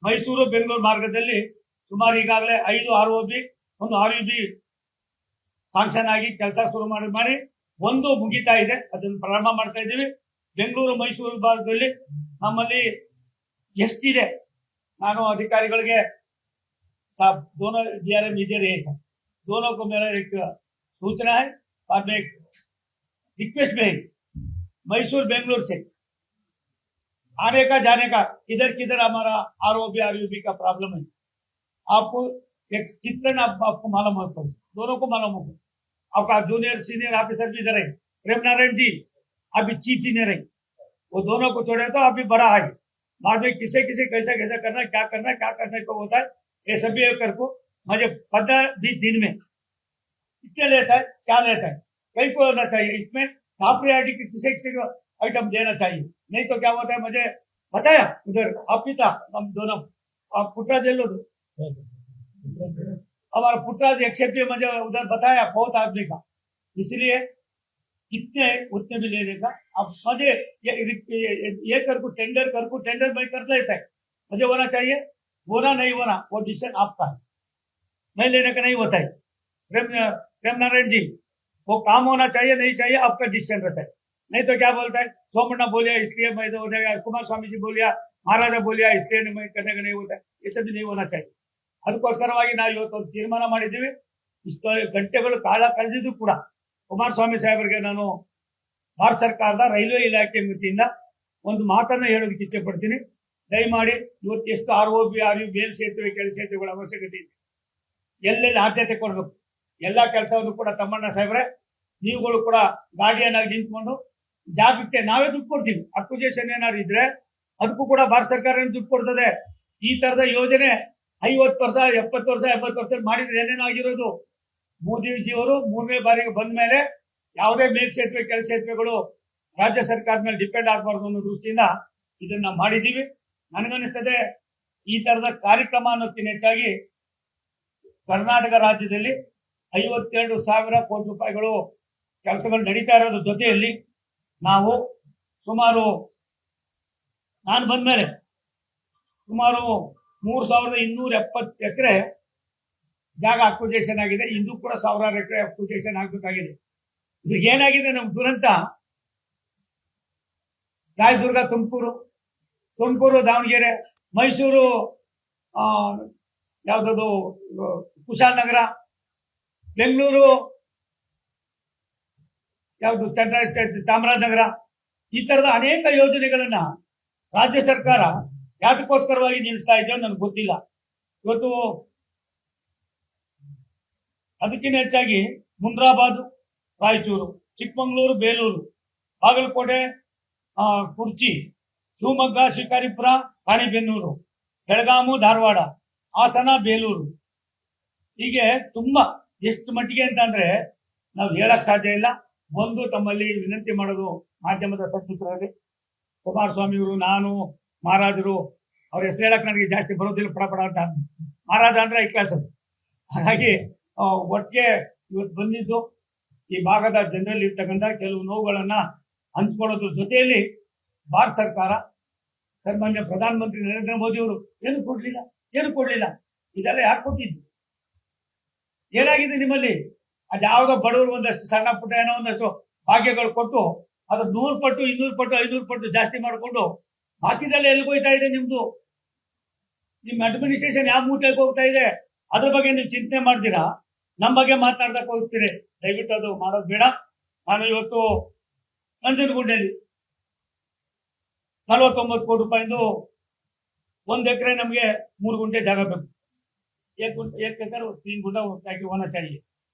ಮೈಸೂರು ಬೆಂಗಳೂರು ಮಾರ್ಗದಲ್ಲಿ ಸುಮಾರು ಈಗಾಗಲೇ 5 ROB, 1 RUB ಸಾಂಕ್ಷನ್ ಆಗಿ ಕೆಲಸ ಶುರು ಮಾಡಿ ಒಂದು ಮುಗಿತಾ ಇದೆ, ಅದನ್ನು ಪ್ರಾರಂಭ ಮಾಡ್ತಾ ಇದ್ದೀವಿ. ಬೆಂಗಳೂರು ಮೈಸೂರು ಭಾಗದಲ್ಲಿ ನಮ್ಮಲ್ಲಿ ಎಷ್ಟಿದೆ, ನಾನು अधिकारिಗಳಿಗೆ साहब दोनों DRM इधर है सर, दोनों को मेरा एक सूचना है और मैं रिक्वेस्ट में मैसूर बेंगलुरु से आने का जाने का किधर किधर हमारा ROB RUB का प्रॉब्लम है, आपको एक चित्रण आपको मालूम होगा, दोनों को मालूम होगा. आपका जूनियर सीनियर ऑफिसर भी इधर है, प्रेम नारायण जी अभी चीफ इंजीनियर है, वो दोनों को छोड़े तो अभी बड़ा है. बाद में किसे किसे कैसा कैसा करना, क्या करने को होता है, ये सभी कर को मुझे 15-20 दिन में कितने लेता है, क्या लेता है, कहीं को होना चाहिए. इसमें टॉप प्रायोरिटी किसी किसी को आइटम देना चाहिए, नहीं तो क्या होता है. मुझे बताया उधर आप भी था, हम दोनों आप पुटराज लो दो, हमारा पुटराज एक्सेप्ट मुझे उधर बताया बहुत आदमी का, इसलिए कितने उतने भी लेने का. अब मुझे ये टेंडर मैं कर लेता है, मुझे होना चाहिए, होना नहीं होना वो डिसीजन आपका है, नहीं लेने का नहीं होता है. प्रेम नारायण जी, वो काम होना चाहिए नहीं चाहिए आपका डिसीजन रहता है. नहीं तो क्या बोलता है, सोमण्णा बोलिया इसलिए मैं तो हो जाएगा, कुमार स्वामी जी बोलिया, महाराजा बोलिया इसलिए मैं करने का नहीं होता है, ये सब भी नहीं होना चाहिए. ಅದಕ್ಕೋಸ್ಕರವಾಗಿ ನಾವು ಇವತ್ತು ತೀರ್ಮಾನ ಮಾಡಿದ್ದೀವಿ. ಇಷ್ಟು ಗಂಟೆಗಳು ಕಾಲ ಕಳೆದಿದ್ದು ಕೂಡ ಕುಮಾರಸ್ವಾಮಿ ಸಾಹೇಬರಿಗೆ ನಾನು ಭಾರತ ಸರ್ಕಾರದ ರೈಲ್ವೆ ಇಲಾಖೆ ವತಿಯಿಂದ ಒಂದು ಮಾತನ್ನು ಹೇಳೋದಕ್ಕೆ ಇಚ್ಛೆ ಪಡ್ತೀನಿ. ದಯಮಾಡಿ ಇವತ್ತು ಎಷ್ಟು ROB RUB ಮೇಲ್ ಸೇತುವೆ ಕೆಳ ಸೇತುವೆಗಳ ಅವಶ್ಯಕತೆ ಇದೆ, ಎಲ್ಲೆಲ್ಲಿ ಆದ್ಯತೆ ಕೊಡಬೇಕು, ಎಲ್ಲ ಕೆಲಸವನ್ನು ಕೂಡ ತಮ್ಮಣ್ಣ ಸಾಹೇಬ್ರೆ ನೀವುಗಳು ಕೂಡ ಗಾರ್ಡಿಯನ್ ಆಗಿ ನಿಂತ್ಕೊಂಡು ಜಾಗಕ್ಕೆ ನಾವೇ ದುಡ್ಡು ಕೊಡ್ತೀವಿ. ಅಕ್ವಿಜೇಷನ್ ಏನಾದ್ರು ಇದ್ರೆ ಅದಕ್ಕೂ ಕೂಡ ಭಾರತ ಸರ್ಕಾರ ದುಡ್ಡು ಕೊಡ್ತದೆ. ಈ ತರದ ಯೋಜನೆ 50 ವರ್ಷ 70 ವರ್ಷ 80 ವರ್ಷ ಮಾಡಿದ್ರೆ ಏನೇನೋ ಆಗಿರೋದು. ಮೋದಿಜಿಯವರು 3ನೇ ಬಾರಿಗೆ ಬಂದ ಮೇಲೆ ಯಾವುದೇ ಮೇಲ್ಸೇತುವೆ ಕೆಳ ಸೇತುವೆಗಳು ರಾಜ್ಯ ಸರ್ಕಾರದ ಮೇಲೆ ಡಿಪೆಂಡ್ ಆಗಬಾರ್ದು ಅನ್ನೋ ದೃಷ್ಟಿಯಿಂದ ಇದನ್ನ ಮಾಡಿದ್ದೀವಿ. ನನಗನ್ನಿಸ್ತದೆ ಈ ತರದ ಕಾರ್ಯಕ್ರಮ ಅನ್ನೋದಕ್ಕಿಂತ ಹೆಚ್ಚಾಗಿ ಕರ್ನಾಟಕ ರಾಜ್ಯದಲ್ಲಿ 52,000 ಕೋಟಿ ರೂಪಾಯಿಗಳು ಕೆಲಸಗಳು ನಡೀತಾ ಇರೋದ್ರ ಜೊತೆಯಲ್ಲಿ ನಾವು ಸುಮಾರು ನಾನು ಬಂದ ಮೇಲೆ ಸುಮಾರು 3,270 ಎಕರೆ ಜಾಗ ಅಕ್ವಿಜೇಷನ್ ಆಗಿದೆ. ಇಂದು ಕೂಡ 1,000 ಎಕರೆ ಅಕ್ವಿಜೇಷನ್ ಆಗಬೇಕಾಗಿದೆ. ಇದ್ರಿಗೆ ಏನಾಗಿದೆ, ನಮ್ಮ ದುರಂತ ರಾಯದುರ್ಗ, ತುಮಕೂರು, ದಾವಣಗೆರೆ, ಮೈಸೂರು, ಯಾವುದದು ಕುಶಾಲನಗರ, ಬೆಂಗಳೂರು ಯಾವುದು ಚಾಮರಾಜನಗರ, ಈ ತರದ ಅನೇಕ ಯೋಜನೆಗಳನ್ನ ರಾಜ್ಯ ಸರ್ಕಾರ ಯಾತಕ್ಕೋಸ್ಕರವಾಗಿ ನಿಲ್ಲಿಸ್ತಾ ಇದೆಯೋ ನನಗೆ ಗೊತ್ತಿಲ್ಲ. ಇವತ್ತು ಅದಕ್ಕಿಂತ ಹೆಚ್ಚಾಗಿ ಮುನ್ರಾಬಾದ್, ರಾಯಚೂರು, ಚಿಕ್ಕಮಗಳೂರು, ಬೇಲೂರು, ಬಾಗಲಕೋಟೆ, ಕುರ್ಚಿ, ಶಿವಮೊಗ್ಗ, ಶಿಕಾರಿಪುರ, ರಾಣಿಬೆನ್ನೂರು, ಬೆಳಗಾಮು, ಧಾರವಾಡ, ಹಾಸನ, ಬೇಲೂರು, ಹೀಗೆ ತುಂಬಾ ಎಷ್ಟು ಮಟ್ಟಿಗೆ ಅಂತಂದ್ರೆ ನಾವು ಹೇಳಕ್ ಸಾಧ್ಯ ಇಲ್ಲ. ಒಂದು ತಮ್ಮಲ್ಲಿ ವಿನಂತಿ ಮಾಡೋದು ಮಾಧ್ಯಮದ ಸಚಿವರಲ್ಲಿ ಕುಮಾರಸ್ವಾಮಿಯವರು, ನಾನು, ಮಹಾರಾಜರು, ಅವ್ರ ಹೆಸರು ಹೇಳಕ್ ನನಗೆ ಜಾಸ್ತಿ ಬರೋದಿಲ್ಲ, ಪಡಪಡ ಅಂತ. ಮಹಾರಾಜ ಅಂದ್ರೆ ಐ ಕ್ಲಾಸ್ ಅದು. ಹಾಗಾಗಿ ಒಟ್ಟಿಗೆ ಇವತ್ತು ಬಂದಿದ್ದು ಈ ಭಾಗದ ಜನರಲ್ಲಿ ಇರ್ತಕ್ಕಂಥ ಕೆಲವು ನೋವುಗಳನ್ನ ಹಂಚ್ಕೊಳ್ಳೋದ್ರ ಜೊತೆಯಲ್ಲಿ ಭಾರತ ಸರ್ಕಾರ, ಸನ್ಮಾನ್ಯ ಪ್ರಧಾನಮಂತ್ರಿ ನರೇಂದ್ರ ಮೋದಿ ಅವರು ಏನು ಕೊಡ್ಲಿಲ್ಲ. ಇದೆಲ್ಲ ಯಾಕೆ ಕೊಟ್ಟಿದ್ದು? ಏನಾಗಿದೆ ನಿಮ್ಮಲ್ಲಿ? ಅದ್ಯಾವುದೋ ಬಡವರು ಒಂದಷ್ಟು ಸಣ್ಣ ಪುಟ್ಟ ಏನೋ ಒಂದಷ್ಟು ಭಾಗ್ಯಗಳು ಕೊಟ್ಟು ಅದು 100 ಪಟ್ಟು, 200 ಪಟ್ಟು, 500 ಪಟ್ಟು ಜಾಸ್ತಿ ಮಾಡಿಕೊಂಡು ಬಾಕಿದೆಲ್ಲ ಎಲ್ಲಿ ಹೋಗ್ತಾ ಇದೆ ನಿಮ್ದು? ನಿಮ್ಮ ಅಡ್ಮಿನಿಸ್ಟ್ರೇಷನ್ ಯಾವ ಮೂಟೆಗೆ ಹೋಗ್ತಾ ಇದೆ? ಅದ್ರ ಬಗ್ಗೆ ನೀವು ಚಿಂತನೆ ಮಾಡ್ತೀರಾ? ನಮ್ಮ ಬಗ್ಗೆ ಮಾತನಾಡ್ದಕ್ಕೆ ಹೋಗ್ತೀರಿ. ದಯವಿಟ್ಟು ಅದು ಮಾಡೋದು ಬೇಡ. ನಾನು ಇವತ್ತು ನಂಜನಗೂಡಲ್ಲಿ 49 ಕೋಟಿ ರೂಪಾಯಿಂದ 1 ಎಕರೆ ನಮಗೆ 3 ಗುಂಟೆ ಜಾಗ ಬೇಕು. 1 ಎಕರೆ 3 ಗುಂಟೆ ಹೋನ ಚಾಹಿಯೆ.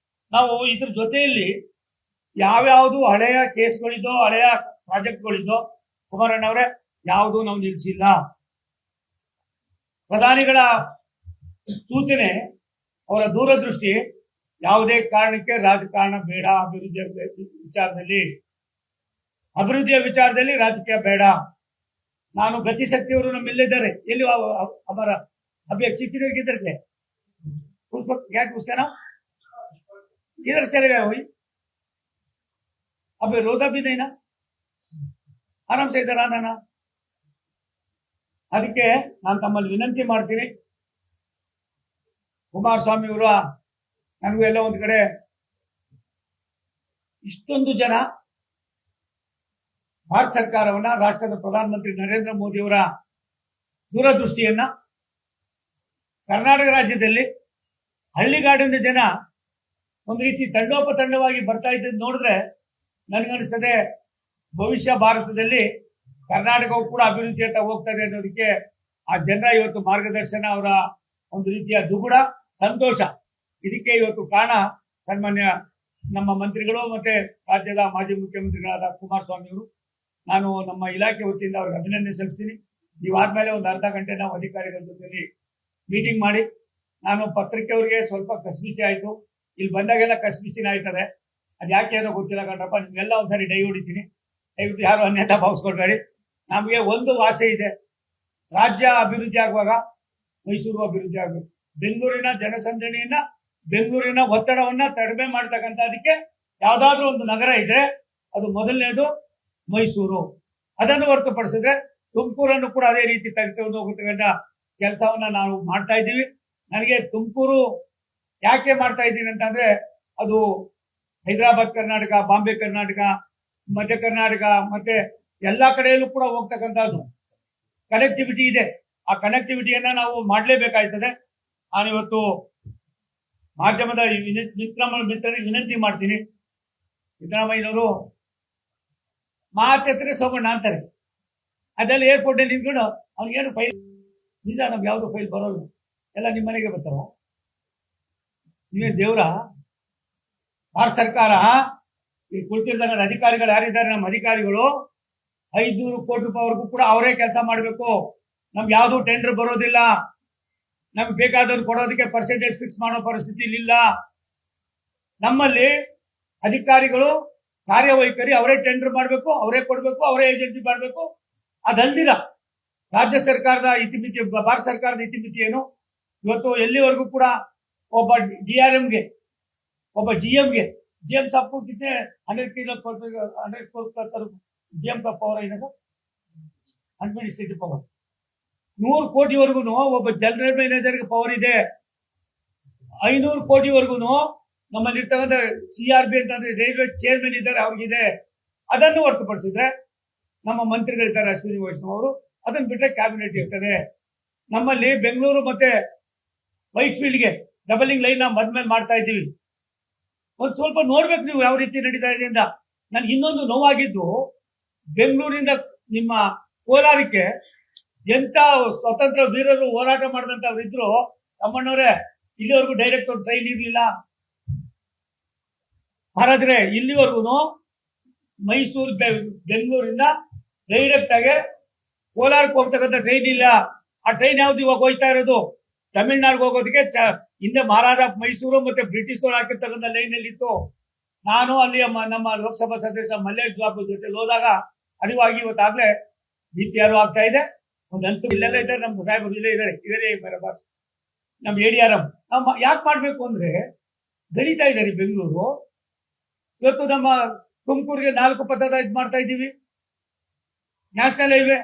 ನಾವು ಇದ್ರ ಜೊತೆಯಲ್ಲಿ ಯಾವ್ಯಾವುದು ಹಳೆಯ ಕೇಸ್ಗಳಿದ್ದೋ, ಹಳೆಯ ಪ್ರಾಜೆಕ್ಟ್ಗಳಿದ್ದೋ, ಕುಮಾರಣ್ಣವರೇ, ಯಾವುದು ನಾವು ನಿಲ್ಲಿಸಿಲ್ಲ. ಪ್ರಧಾನಿಗಳ ಸೂಚನೆ, ಅವರ ದೂರದೃಷ್ಟಿ, ಯಾವುದೇ ಕಾರಣಕ್ಕೆ ರಾಜಕಾರಣ ಬೇಡ, ಅಭಿವೃದ್ಧಿಯ ವಿಚಾರದಲ್ಲಿ ರಾಜಕೀಯ ಬೇಡ. ನಾನು ಗತಿಶಕ್ತಿಯವರು ನಮ್ಮೆಲ್ಲಿದ್ದಾರೆ, ಎಲ್ಲಿ ಅವರ अभी अच्छी थी किधर थे? उस वक्त क्या उसका नाम किधर चले गए? वही अभी रोजा भी नहीं ना, आराम से इधर आना ना. ಅದಕ್ಕೆ ನಾನು ತಮ್ಮಲ್ಲಿ ವಿನಂತಿ ಮಾಡ್ತೀನಿ, ಕುಮಾರಸ್ವಾಮಿ ಅವರ ನನಗೂ ಎಲ್ಲ ಒಂದು ಕಡೆ ಇಷ್ಟೊಂದು ಜನ ಭಾರತ ಸರ್ಕಾರವನ್ನ, ರಾಷ್ಟ್ರದ ಪ್ರಧಾನಮಂತ್ರಿ ನರೇಂದ್ರ ಮೋದಿ ಅವರ ದೂರದೃಷ್ಟಿಯನ್ನ ಕರ್ನಾಟಕ ರಾಜ್ಯದಲ್ಲಿ ಹಳ್ಳಿಗಾಡಿನ ಜನ ಒಂದು ರೀತಿ ತಂಡೋಪತಂಡವಾಗಿ ಬರ್ತಾ ಇದ್ದದ್ದು ನೋಡಿದ್ರೆ ನನಗನ್ನಿಸ್ತದೆ ಭವಿಷ್ಯ ಭಾರತದಲ್ಲಿ ಕರ್ನಾಟಕವು ಕೂಡ ಅಭಿವೃದ್ಧಿಯತ್ತ ಹೋಗ್ತದೆ ಅನ್ನೋದಕ್ಕೆ ಆ ಜನರ ಇವತ್ತು ಮಾರ್ಗದರ್ಶನ, ಅವರ ಒಂದು ರೀತಿಯ ದುಗುಡ, ಸಂತೋಷ, ಇದಕ್ಕೆ ಇವತ್ತು ಕಾರಣ ಸನ್ಮಾನ್ಯ ನಮ್ಮ ಮಂತ್ರಿಗಳು ಮತ್ತೆ ರಾಜ್ಯದ ಮಾಜಿ ಮುಖ್ಯಮಂತ್ರಿಗಳಾದ ಕುಮಾರಸ್ವಾಮಿ ಅವರು. ನಾನು ನಮ್ಮ ಇಲಾಖೆ ವತಿಯಿಂದ ಅವ್ರಿಗೆ ಅಭಿನಂದನೆ ಸಲ್ಲಿಸ್ತೀನಿ. ನೀವಾದ್ಮೇಲೆ ಒಂದು ಅರ್ಧ ಗಂಟೆ ನಾವು ಅಧಿಕಾರಿಗಳ ಜೊತೆಲಿ ಮೀಟಿಂಗ್ ಮಾಡಿ, ನಾನು ಪತ್ರಿಕೆಯವ್ರಿಗೆ ಸ್ವಲ್ಪ ಕಸ್ಬಿಸಿ ಆಯ್ತು, ಇಲ್ಲಿ ಬಂದಾಗೆಲ್ಲ ಕಸ್ಬಿಸಿನ ಆಯ್ತದೆ, ಅದು ಯಾಕೆ ಏನೋ ಗೊತ್ತಿಲ್ಲ ಕಣ್ರಪ್ಪ, ನಿಮ್ಗೆಲ್ಲ ಒಂದ್ಸರಿ ಡೈ ಹೊಡಿತೀನಿ, ದಯವಿಟ್ಟು ಯಾರು ಅನ್ಯತಾ ಭಾವಿಸ್ಕೊಳ್ಬೇಡಿ. ನಮಗೆ ಒಂದು ಆಸೆ ಇದೆ, ರಾಜ್ಯ ಅಭಿವೃದ್ಧಿ ಆಗುವಾಗ ಮೈಸೂರು ಅಭಿವೃದ್ಧಿ ಆಗಬೇಕು. ಬೆಂಗಳೂರಿನ ಜನಸಂದಣಿಯನ್ನ, ಬೆಂಗಳೂರಿನ ಒತ್ತಡವನ್ನ ಕಡಿಮೆ ಮಾಡ್ತಕ್ಕಂಥದಕ್ಕೆ ಯಾವ್ದಾದ್ರು ಒಂದು ನಗರ ಇದ್ರೆ ಅದು ಮೊದಲನೇದು ಮೈಸೂರು. ಅದನ್ನು ಹೊರತುಪಡಿಸಿದ್ರೆ ತುಮಕೂರನ್ನು ಕೂಡ ಅದೇ ರೀತಿ ತೆಗೆದುಕೊಂಡು ಹೋಗತಕ್ಕಂಥ ಕೆಲಸವನ್ನ ನಾವು ಮಾಡ್ತಾ ಇದ್ದೀವಿ. ನನಗೆ ತುಮಕೂರು ಯಾಕೆ ಮಾಡ್ತಾ ಇದ್ದೀನಿ ಅಂತಂದ್ರೆ, ಅದು ಹೈದರಾಬಾದ್ ಕರ್ನಾಟಕ, ಬಾಂಬೆ ಕರ್ನಾಟಕ, ಮಧ್ಯ ಕರ್ನಾಟಕ ಮತ್ತೆ ಎಲ್ಲಾ ಕಡೆಯಲ್ಲೂ ಕೂಡ ಹೋಗ್ತಕ್ಕಂಥದ್ದು ಕನೆಕ್ಟಿವಿಟಿ ಇದೆ. ಆ ಕನೆಕ್ಟಿವಿಟಿಯನ್ನ ನಾವು ಮಾಡಲೇಬೇಕಾಯ್ತದೆ. ನಾನಿವತ್ತು ಮಾಧ್ಯಮದ ಮಿತ್ರರಿಗೆ ವಿನಂತಿ ಮಾಡ್ತೀನಿ, ಸಿದ್ದರಾಮಯ್ಯನವರು ಮಾತೆತ್ತರೆ ಸೋಮಣ್ಣ ಅಂತಾರೆ, ಅದೆಲ್ಲ ಏರ್ಪೋರ್ಟ್ ಅಲ್ಲಿ ನಿಂತ್ಕೊಂಡು ಅವ್ನಿಗೇನು ಫೈಲ್ ನಿಜ, ನಮ್ಗೆ ಯಾವ್ದು ಫೈಲ್ ಬರೋಲ್ಲ, ಎಲ್ಲ ನಿಮ್ಮ ಮನೆಗೆ ಬರ್ತಾವ. ನೀವೇ ದೇವ್ರ? ಭಾರತ ಸರ್ಕಾರ ಈ ಕುಳಿತಿರ್ತಕ್ಕಂಥ ಅಧಿಕಾರಿಗಳು ಯಾರಿದ್ದಾರೆ, ನಮ್ಮ ಅಧಿಕಾರಿಗಳು 500 ಕೋಟಿ ರೂಪಾಯಿವರೆಗೂ ಕೂಡ ಅವರೇ ಕೆಲಸ ಮಾಡಬೇಕು. ನಮ್ಗೆ ಯಾವ್ದು ಟೆಂಡರ್ ಬರೋದಿಲ್ಲ, ನಮ್ಗೆ ಬೇಕಾದವ್ರು ಕೊಡೋದಕ್ಕೆ ಪರ್ಸೆಂಟೇಜ್ ಫಿಕ್ಸ್ ಮಾಡೋ ಪರಿಸ್ಥಿತಿ ಇಲ್ಲ. ನಮ್ಮಲ್ಲಿ ಅಧಿಕಾರಿಗಳು ಕಾರ್ಯವೈಖರಿ ಅವರೇ ಟೆಂಡರ್ ಮಾಡಬೇಕು, ಅವರೇ ಕೊಡಬೇಕು, ಅವರೇ ಏಜೆನ್ಸಿ ಮಾಡಬೇಕು. ಅದಲ್ದಿರ ರಾಜ್ಯ ಸರ್ಕಾರದ ಇತಿಮಿತಿ, ಭಾರತ ಸರ್ಕಾರದ ಇತಿಮಿತಿ ಏನು? ಇವತ್ತು ಎಲ್ಲಿವರೆಗೂ ಕೂಡ ಒಬ್ಬ DRMಗೆ, ಒಬ್ಬ GMಗೆ, GM ಸಾಬ್ಕು ಕಿತನೆ 100 GM का पावर है ना सर, अडमिनिस्ट्रेटिव पावर 100 ಕೋಟಿವರೆಗೂ ಒಬ್ಬ ಜನರಲ್ ಮ್ಯಾನೇಜರ್ಗೆ ಪವರ್ ಇದೆ. 500 ಕೋಟಿವರೆಗೂ ನಮ್ಮಲ್ಲಿ ಇರ್ತಕ್ಕಂಥ CRB ಅಂತಂದ್ರೆ ರೈಲ್ವೆ ಚೇರ್ಮನ್ ಇದ್ದಾರೆ, ಅವ್ರಿಗಿದೆ. ಅದನ್ನು ಹೊರತುಪಡಿಸಿದ್ರೆ ನಮ್ಮ ಮಂತ್ರಿಗಳಿದ್ದಾರೆ, ಅಶ್ವಿನಿ ವೈಷ್ಣವ್ ಅವರು, ಅದನ್ನ ಬಿಟ್ಟರೆ ಕ್ಯಾಬಿನೆಟ್ ಇರ್ತದೆ. ನಮ್ಮಲ್ಲಿ ಬೆಂಗಳೂರು ಮತ್ತೆ ವೈಟ್ ಫೀಲ್ಡ್ಗೆ ಡಬಲಿಂಗ್ ಲೈನ್ ನಾವು ಮದ್ಮೇಲೆ ಮಾಡ್ತಾ ಇದ್ದೀವಿ. ಒಂದ್ ಸ್ವಲ್ಪ ನೋಡ್ಬೇಕು ನೀವು ಯಾವ ರೀತಿ ನಡೀತಾ ಇದೆ ಅಂತ. ನನ್ಗೆ ಇನ್ನೊಂದು ನೋವಾಗಿದ್ದು, ಬೆಂಗಳೂರಿಂದ ನಿಮ್ಮ ಕೋಲಾರಕ್ಕೆ ಎಂತ ಸ್ವತಂತ್ರ ವೀರರು ಹೋರಾಟ ಮಾಡಿದಂತವ್ರು ಇದ್ರು, ತಮ್ಮಣ್ಣವರೇ, ಇಲ್ಲಿವರೆಗೂ ಡೈರೆಕ್ಟ್ ಒಂದು ಟ್ರೈನ್ ಇರ್ಲಿಲ್ಲ ಮಹಾರಾಜ್ರೆ. ಇಲ್ಲಿವರೆಗೂ ಮೈಸೂರು ಬೆಂಗಳೂರಿಂದ ಡೈರೆಕ್ಟ್ ಆಗಿ ಕೋಲಾರಕ್ಕೆ ಹೋಗ್ತಕ್ಕಂಥ ಟ್ರೈನ್ ಇಲ್ಲ. ಆ ಟ್ರೈನ್ ಯಾವ್ದು ಇವಾಗ ಹೋಗ್ತಾ ಇರೋದು? ತಮಿಳ್ನಾಡಿಗೆ ಹೋಗೋದಕ್ಕೆ ಹಿಂದೆ ಮಹಾರಾಜ ಮೈಸೂರು ಮತ್ತೆ ಬ್ರಿಟಿಷ್ ಹಾಕಿರ್ತಕ್ಕಂಥ ಲೈನ್ ಅಲ್ಲಿ ಇತ್ತು. ನಾನು ಅಲ್ಲಿ ನಮ್ಮ ಲೋಕಸಭಾ ಸದಸ್ಯ ಮಲ್ಲೇಶ್ ಬಾಬು ಜೊತೆ ಹೋದಾಗ ಅರಿವಾಗಿ ಇವತ್ತಾಗ್ಲೇ DPR ಆಗ್ತಾ ಇದೆ. ಒಂದು ಹಂತ ಇಲ್ಲೆಲ್ಲ ಇದ್ದಾರೆ, ನಮ್ಮ ಸಾಹೇಬರು ಇಲ್ಲೇ ಇದ್ದಾರೆ, ಇವರೇ ಬಾಸ್ ನಮ್ಮ ADRM. ನಮ್ಮ ಯಾಕೆ ಮಾಡ್ಬೇಕು ಅಂದ್ರೆ ಗಣಿತಾ ಇದ್ದಾರೆ ಬೆಂಗಳೂರು. ಇವತ್ತು ನಮ್ಮ ತುಮಕೂರಿಗೆ 4 ಪಥದ ಇದು ಮಾಡ್ತಾ ಇದ್ದೀವಿ, ನ್ಯಾಷನಲ್ ಹೈವೇ.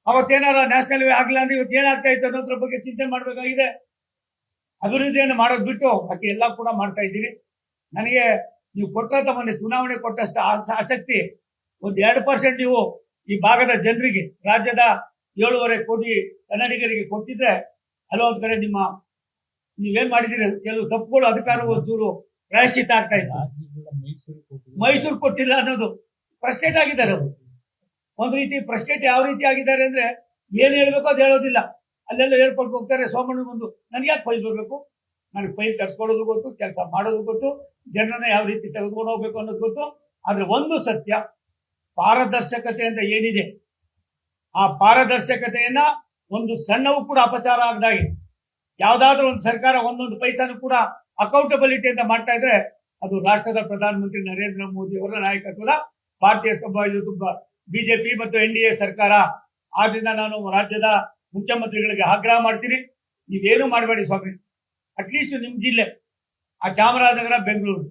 ಅವತ್ತೇನಾರ ನ್ಯಾಷನಲ್ ಹೈವೇ ಆಗ್ಲಿಲ್ಲ ಅಂದ್ರೆ ಇವತ್ತು ಏನಾಗ್ತಾ ಇತ್ತು ಅನ್ನೋದ್ರ ಬಗ್ಗೆ ಚಿಂತೆ ಮಾಡ್ಬೇಕಾಗಿದೆ. ಅಭಿವೃದ್ಧಿಯನ್ನು ಮಾಡೋದು ಬಿಟ್ಟು ಬಾಕಿ ಎಲ್ಲ ಕೂಡ ಮಾಡ್ತಾ ಇದ್ದೀವಿ. ನನಗೆ ನೀವು ಕೊಟ್ಟಂತ ಮೊನ್ನೆ ಚುನಾವಣೆ ಕೊಟ್ಟಷ್ಟು ಆಸಕ್ತಿ ಒಂದು 2% ನೀವು ಈ ಭಾಗದ ಜನರಿಗೆ, ರಾಜ್ಯದ 7.5 ಕೋಟಿ ಕನ್ನಡಿಗರಿಗೆ ಕೊಟ್ಟಿದ್ರೆ ಹಲವೊಂದು ಕಡೆ ನೀವೇನ್ ಮಾಡಿದಿರಿ, ಕೆಲವು ತಪ್ಪುಗಳು ಅಧಿಕಾರ ಒಂಚೂರು ಪ್ರಾಯಶ್ಚಿತ್ತ ಆಗ್ತಾ ಇತ್ತು. ಮೈಸೂರು ಕೊಟ್ಟಿಲ್ಲ ಅನ್ನೋದು ಫ್ರಸ್ಟ್ರೇಟ್ ಆಗಿದ್ದಾರೆ ಅವರು. ಒಂದು ರೀತಿ ಫ್ರಸ್ಟ್ರೇಟ್ ಯಾವ ರೀತಿ ಆಗಿದ್ದಾರೆ ಅಂದ್ರೆ ಏನ್ ಹೇಳ್ಬೇಕು ಅದು ಹೇಳೋದಿಲ್ಲ. ಅಲ್ಲೆಲ್ಲ ಹೇಳ್ಕೊಂಡು ಹೋಗ್ತಾರೆ. ಸೋಮಣ್ಣ ಬಂದು ನನ್ಗೆ ಯಾಕೆ ಫೈಲ್ ಬರ್ಬೇಕು, ನನಗೆ ಫೈಲ್ ತರ್ಸ್ಕೊಳ್ಳೋದು ಗೊತ್ತು, ಕೆಲಸ ಮಾಡೋದು ಗೊತ್ತು, ಜನರನ್ನ ಯಾವ ರೀತಿ ತೆಗೆದುಕೊಂಡು ಹೋಗ್ಬೇಕು ಅನ್ನೋದು ಗೊತ್ತು. ಆದ್ರೆ ಒಂದು ಸತ್ಯ, ಪಾರದರ್ಶಕತೆ ಅಂತ ಏನಿದೆ, ಆ ಪಾರದರ್ಶಕತೆಯನ್ನ ಒಂದು ಸಣ್ಣವೂ ಕೂಡ ಅಪಚಾರ ಆಗದಾಗೆ ಯಾವ್ದಾದ್ರೂ ಒಂದು ಸರ್ಕಾರ ಒಂದೊಂದು ಪೈಸಾನು ಕೂಡ ಅಕೌಂಟಬಿಲಿಟಿ ಅಂತ ಮಾಡ್ತಾ ಇದ್ರೆ ಅದು ರಾಷ್ಟ್ರದ ಪ್ರಧಾನಮಂತ್ರಿ ನರೇಂದ್ರ ಮೋದಿ ಅವರ ನಾಯಕತ್ವದ ಭಾರತೀಯ ಬಿಜೆಪಿ ಮತ್ತು NDA ಸರ್ಕಾರ. ಆದ್ರಿಂದ ನಾನು ರಾಜ್ಯದ ಮುಖ್ಯಮಂತ್ರಿಗಳಿಗೆ ಆಗ್ರಹ ಮಾಡ್ತೀನಿ, ನೀವೇನು ಮಾಡಬೇಡಿ ಸ್ವಾಮಿ. ಅಟ್ಲೀಸ್ಟ್ ನಿಮ್ ಜಿಲ್ಲೆ ಆ ಚಾಮರಾಜನಗರ, ಬೆಂಗಳೂರು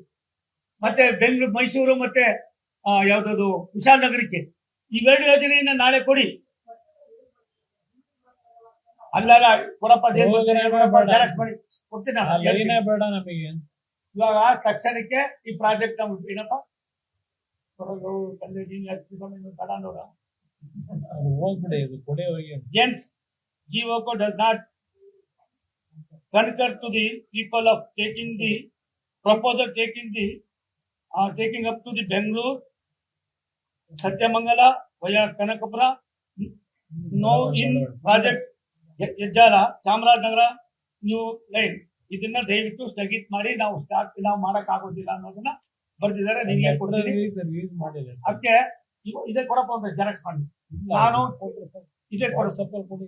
ಮತ್ತೆ ಮೈಸೂರು ಮತ್ತೆ ಯಾವ್ದದು ಕುಶಾಲನಗರಕ್ಕೆ ಇವೆರಡು ಯೋಜನೆಯನ್ನ ನಾಳೆ ಕೊಡಿ. ಅಲ್ಲಲ್ಲ ಕೊಡಪ್ಪ, ಜೆರಾಕ್ಸ್ ಮಾಡಿ ಕೊಡ್ತೀನಿ. ಬೇಡ ನಮಗೆ ಇವಾಗ ತಕ್ಷಣಕ್ಕೆ ಈ ಪ್ರಾಜೆಕ್ಟ್ ನಾವು ಏನಪ್ಪ ಹೋಗ್ಬಿಡಿ, ಇದು ಕೊಡೆ ಹೋಗಿ. Gents, GOCO does not concur to the people of taking the proposal, taking up to the Bangalore, Satyamangala via Kanakapura, no in project Yajjala, Chamarajanagar new line. ಇದನ್ನ ದಯವಿಟ್ಟು ಸ್ಥಗಿತ ಮಾಡಿ ನಾವು ಮಾಡಕ್ ಆಗೋದಿಲ್ಲ ಅನ್ನೋದನ್ನ ಬರ್ದಿದ್ದಾರೆ. ನಿಮಗೆ ಕೊಡ್ತೀನಿ. ಅದಕ್ಕೆ ಇದೇ ಕೊಡಪ್ಪ ಅಂತ ಜೆರಾಕ್ಸ್ ಮಾಡಿ, ನಾನು ಇದೇ ಕೊಡ ಕೊಡಿ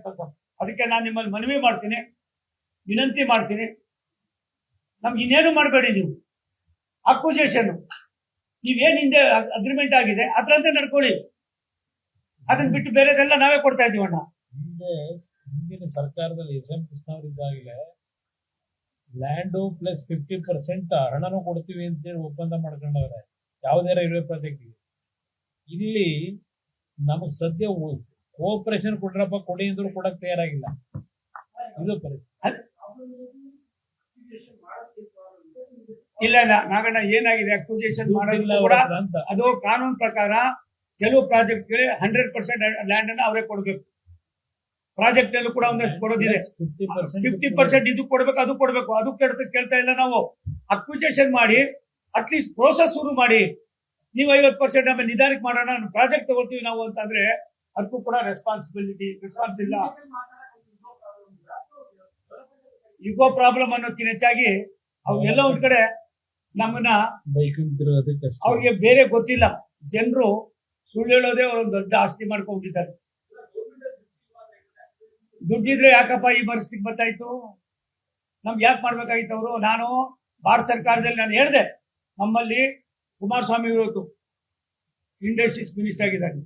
ಕೆಲಸ. ಅದಕ್ಕೆ ನಾನು ನಿಮ್ಮಲ್ಲಿ ಮನವಿ ಮಾಡ್ತೀನಿ, ವಿನಂತಿ ಮಾಡ್ತೀನಿ, ನಮ್ಗೆ ಇನ್ನೇನು ಮಾಡಬೇಡಿ. ನೀವು ಅಕ್ವಿಜೇಷನ್ ನೀವೇನ್ ಹಿಂದೆ ಅಗ್ರಿಮೆಂಟ್ ಆಗಿದೆ ಅದರಂತೆ ನಡ್ಕೊಳ್ಳಿ. ಅದನ್ನ ಬಿಟ್ಟು ಬೇರೆದೆಲ್ಲ ನಾವೇ ಕೊಡ್ತಾ ಇದೀವಣ್ಣ. ಹಿಂದಿನ ಸರ್ಕಾರದಲ್ಲಿ SM ಕೃಷ್ಣ ಅವರಿದ್ದಾಗಲೇ ಲ್ಯಾಂಡು ಪ್ಲಸ್ 50% ಹಣನೂ ಕೊಡ್ತೀವಿ ಅಂತೇಳಿ ಒಪ್ಪಂದ ಮಾಡ್ಕೊಂಡವ್ರೆ ಯಾವುದೇ ರೈಲ್ವೆ ಪ್ರಾಜೆಕ್ಟ್ಗೆ. ಇಲ್ಲಿ ನಮಗ್ ಸದ್ಯ ಕೋಆಪರೇಷನ್ ಕೊಡ್ರಪ್ಪ ಕೊಡಿ ಅಂದ್ರೂ ಕೊಡಕ್ ತಯಾರಾಗಿಲ್ಲ. ಇದು ಪರಿಸ್ಥಿತಿ. ಇಲ್ಲ ನಾಗಣ್ಣ, ಏನಾಗಿದೆ ಅಕ್ವಿಜೇಷನ್ ಮಾಡೋದಿಲ್ಲ ಕೂಡ ಅದು ಕಾನೂನು ಪ್ರಕಾರ ಕೆಲವು ಪ್ರಾಜೆಕ್ಟ್ಗೆ 100% ಲ್ಯಾಂಡ್ ಅನ್ನ ಅವರೇ ಕೊಡ್ಬೇಕು. ಪ್ರಾಜೆಕ್ಟ್ ಅಲ್ಲೂ ಕೂಡ ಒಂದಷ್ಟು ಕೊಡೋದಿದೆ. 50% ಇದು ಕೊಡ್ಬೇಕು, ಅದು ಕೊಡ್ಬೇಕು. ಅದು ಕೇಳ್ತಾ ಇಲ್ಲ ನಾವು. ಅಕ್ವಿಜೇಷನ್ ಮಾಡಿ ಅಟ್ಲೀಸ್ಟ್ ಪ್ರೋಸೆಸ್ ಶುರು ಮಾಡಿ. ನೀವು 50% ಆಮೇಲೆ ನಿಧಾನಕ್ಕೆ ಮಾಡೋಣ, ಪ್ರಾಜೆಕ್ಟ್ ತಗೊಳ್ತೀವಿ ನಾವು ಅಂತಂದ್ರೆ ಅದಕ್ಕೂ ಕೂಡ ರೆಸ್ಪಾನ್ಸ್ ಇಲ್ಲ. ಈಗೋ ಪ್ರಾಬ್ಲಮ್ ಅನ್ನೋದಕ್ಕಿಂತ ಹೆಚ್ಚಾಗಿ ಅವ್ರಿಗೆಲ್ಲ ಒಂದ್ ಕಡೆ ನಮ್ಮನ್ನ ಅವ್ರಿಗೆ ಬೇರೆ ಗೊತ್ತಿಲ್ಲ. ಜನರು ಸುಳ್ಳು ಹೇಳೋದೇ ಒಂದು ದೊಡ್ಡ ಆಸ್ತಿ ಮಾಡ್ಕೊಂಡಿದ್ದಾರೆ. ದುಡ್ಡಿದ್ರೆ ಯಾಕಪ್ಪ ಈ ಪರಿಸ್ಥಿತಿಗೆ ಬರ್ತಾಯಿತ್ತು? ನಮ್ಗೆ ಯಾಕೆ ಮಾಡ್ಬೇಕಾಗಿತ್ತು ಅವರು? ನಾನು ಭಾರತ ಸರ್ಕಾರದಲ್ಲಿ ನಾನು ಹೇಳಿದೆ, ನಮ್ಮಲ್ಲಿ ಕುಮಾರಸ್ವಾಮಿ ಇವತ್ತು ಇಂಡಸ್ಟ್ರೀಸ್ ಮಿನಿಸ್ಟರ್ ಆಗಿದ್ದಾರೆ,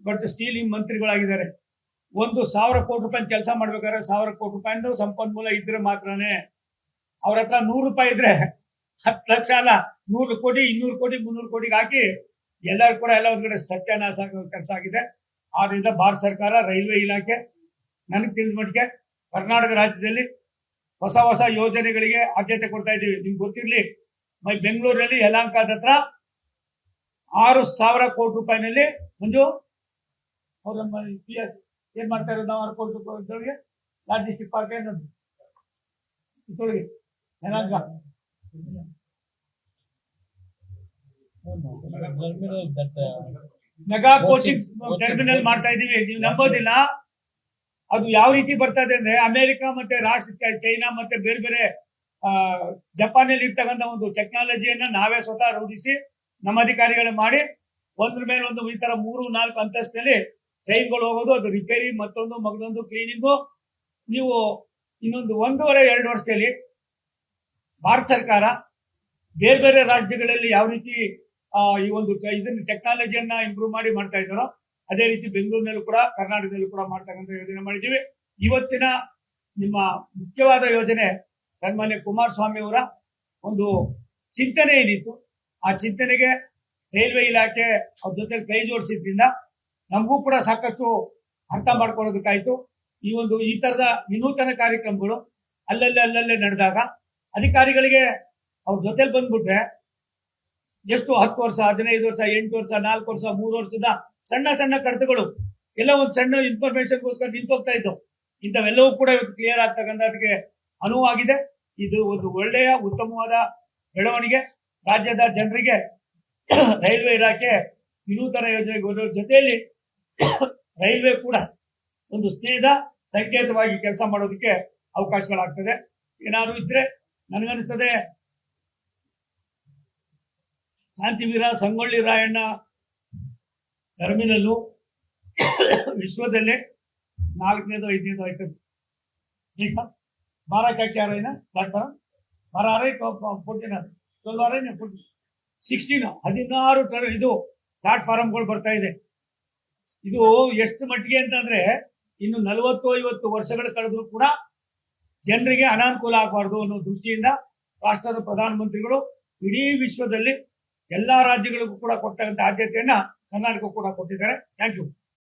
ಬಟ್ ಸ್ಟೀಲ್ ಮಂತ್ರಿಗಳಾಗಿದ್ದಾರೆ. 1,000 ಕೋಟಿ ರೂಪಾಯಿ ಕೆಲಸ ಮಾಡ್ಬೇಕಾದ್ರೆ 1,000 ಕೋಟಿ ರೂಪಾಯಿಂದ ಸಂಪನ್ಮೂಲ ಇದ್ರೆ ಮಾತ್ರನೇ. ಅವ್ರ ಹತ್ರ 100 ರೂಪಾಯಿ ಇದ್ರೆ 10 ಲಕ್ಷ ಅಲ್ಲ, 100 ಕೋಟಿ 200 ಕೋಟಿ 300 ಕೋಟಿಗೆ ಹಾಕಿ ಎಲ್ಲರೂ ಕೂಡ ಎಲ್ಲ ಒಂದ್ ಕಡೆ ಸತ್ಯಾನಾಶ ಕೆಲಸ ಆಗಿದೆ. ಆದ್ರಿಂದ ಭಾರತ ಸರ್ಕಾರ ರೈಲ್ವೆ ಇಲಾಖೆ ನನಗೆ ತಿಳಿದ ಮಟ್ಟಿಗೆ ಕರ್ನಾಟಕ ರಾಜ್ಯದಲ್ಲಿ ಹೊಸ ಯೋಜನೆಗಳಿಗೆ ಆದ್ಯತೆ ಕೊಡ್ತಾ ಇದ್ದೀವಿ. ನಿಮ್ಗೆ ಗೊತ್ತಿರ್ಲಿ, ಬೆಂಗಳೂರಿನಲ್ಲಿ ಯಲಹಂಕದ ಹತ್ರ 6,000 ಕೋಟಿ ರೂಪಾಯಿನಲ್ಲಿ ಮಂಜು ಅವ್ರ ಏನ್ ಮಾಡ್ತಾ ಇರೋದು ನಾವು 6 ಕೋಟಿ ರೂಪಾಯಿ ಲಾಜಿಸ್ಟಿಕ್ ಪಾರ್ಕ್ ಏನದು Yelahanka terminal that mega coaching coaching terminal ಮಾಡ್ತಾ ಇದೀವಿ. ನೀವು ನಂಬೋದಿಲ್ಲ, ಅದು ಯಾವ ರೀತಿ ಬರ್ತಾ ಇದೆ ಅಂದ್ರೆ ಅಮೆರಿಕ ಮತ್ತೆ ಚೈನಾ ಮತ್ತೆ ಬೇರೆ ಬೇರೆ ಜಪಾನಲ್ಲಿ ಇರ್ತಕ್ಕಂಥ ಒಂದು ಟೆಕ್ನಾಲಜಿಯನ್ನ ನಾವೇ ಸ್ವತಃ ರೂಢಿಸಿ ನಮ್ಮ ಅಧಿಕಾರಿಗಳು ಮಾಡಿ ಒಂದ್ರ ಮೇಲೆ ಒಂದು ಈ ತರ 3-4 ಅಂತಸ್ತಿನಲ್ಲಿ ಟ್ರೈನ್ಗಳು ಹೋಗೋದು, ಅದು ರಿಪೇರಿ, ಮತ್ತೊಂದು ಕ್ಲೀನಿಂಗು. ನೀವು ಇನ್ನೊಂದು 1.5-2 ವರ್ಷದಲ್ಲಿ ಭಾರತ ಸರ್ಕಾರ ಬೇರೆ ಬೇರೆ ರಾಜ್ಯಗಳಲ್ಲಿ ಯಾವ ರೀತಿ ಈ ಒಂದು ಇದನ್ನ ಟೆಕ್ನಾಲಜಿಯನ್ನ ಇಂಪ್ರೂವ್ ಮಾಡಿ ಮಾಡ್ತಾ ಇದ್ದಾರೋ ಅದೇ ರೀತಿ ಬೆಂಗಳೂರಿನಲ್ಲೂ ಕೂಡ ಕರ್ನಾಟಕದಲ್ಲೂ ಕೂಡ ಮಾಡ್ತಕ್ಕಂಥ ಯೋಜನೆ ಮಾಡಿದ್ದೀವಿ. ಇವತ್ತಿನ ನಿಮ್ಮ ಮುಖ್ಯವಾದ ಯೋಜನೆ ಸನ್ಮಾನ್ಯ ಕುಮಾರಸ್ವಾಮಿ ಅವರ ಒಂದು ಚಿಂತನೆ ಏನಿತ್ತು, ಆ ಚಿಂತನೆಗೆ ರೈಲ್ವೆ ಇಲಾಖೆ ಅವ್ರ ಜೊತೆ ಕೈ ಜೋಡಿಸಿದ್ರಿಂದ ನಮಗೂ ಕೂಡ ಸಾಕಷ್ಟು ಅರ್ಥ ಮಾಡ್ಕೊಳ್ಳೋದಕ್ಕಾಯ್ತು. ಈ ತರದ ವಿನೂತನ ಕಾರ್ಯಕ್ರಮಗಳು ಅಲ್ಲಲ್ಲೇ ನಡೆದಾಗ ಅಧಿಕಾರಿಗಳಿಗೆ ಅವ್ರ ಜೊತೆಲಿ ಬಂದ್ಬಿಟ್ರೆ ಎಷ್ಟು 10 ವರ್ಷ, 15 ವರ್ಷ, 8 ವರ್ಷ, 4 ವರ್ಷ, 3 ವರ್ಷದ ಸಣ್ಣ ಕಡತಗಳು ಎಲ್ಲ ಒಂದು ಸಣ್ಣ ಇನ್ಫಾರ್ಮೇಶನ್ಗೋಸ್ಕರ ನಿಂತೋಗ್ತಾ ಇತ್ತು. ಇಂಥವೆಲ್ಲವೂ ಕೂಡ ಇವತ್ತು ಕ್ಲಿಯರ್ ಆಗ್ತಕ್ಕಂಥ ಅದಕ್ಕೆ ಅನುವಾಗಿದೆ. ಇದು ಒಂದು ಒಳ್ಳೆಯ ಉತ್ತಮವಾದ ಬೆಳವಣಿಗೆ. ರಾಜ್ಯದ ಜನರಿಗೆ ರೈಲ್ವೆ ಇಲಾಖೆ ವಿನೂತನ ಯೋಜನೆಗಳ ಜೊತೆಯಲ್ಲಿ ರೈಲ್ವೆ ಕೂಡ ಒಂದು ಸ್ನೇಹದ ಸಂಕೇತವಾಗಿ ಕೆಲಸ ಮಾಡೋದಕ್ಕೆ ಅವಕಾಶಗಳಾಗ್ತದೆ. ಏನಾದ್ರು ಇದ್ರೆ ನನಗನ್ನಿಸ್ತದೆ ಕ್ರಾಂತಿವೀರ ಸಂಗೊಳ್ಳಿ ರಾಯಣ್ಣ ಟರ್ಮಿನಲ್ಲು ವಿಶ್ವದಲ್ಲೇ 4ನೇದು 5ನೇದು ಆಯ್ತದೆ. नहीं साहब 12 क्या रहे ना प्लेटफॉर्म 12 आ रहे 14 आ रहे 12 आ रहे 16 16 ಇದು ಪ್ಲಾಟ್ಫಾರ್ಮ್ಗಳು ಬರ್ತಾ ಇದೆ. ಇದು ಎಷ್ಟು ಮಟ್ಟಿಗೆ ಅಂತಂದ್ರೆ ಇನ್ನು 40-50 ವರ್ಷಗಳು ಕಳೆದ್ರು ಕೂಡ ಜನರಿಗೆ ಅನಾನುಕೂಲ ಆಗಬಾರ್ದು ಅನ್ನೋ ದೃಷ್ಟಿಯಿಂದ ರಾಷ್ಟ್ರದ ಪ್ರಧಾನಮಂತ್ರಿಗಳು ಇಡೀ ವಿಶ್ವದಲ್ಲಿ ಎಲ್ಲಾ ರಾಜ್ಯಗಳಿಗೂ ಕೂಡ ಕೊಟ್ಟಂತ ಆದ್ಯತೆಯನ್ನ ಕರ್ನಾಟಕ ಕೂಡ ಕೊಟ್ಟಿದ್ದಾರೆ. Thank you.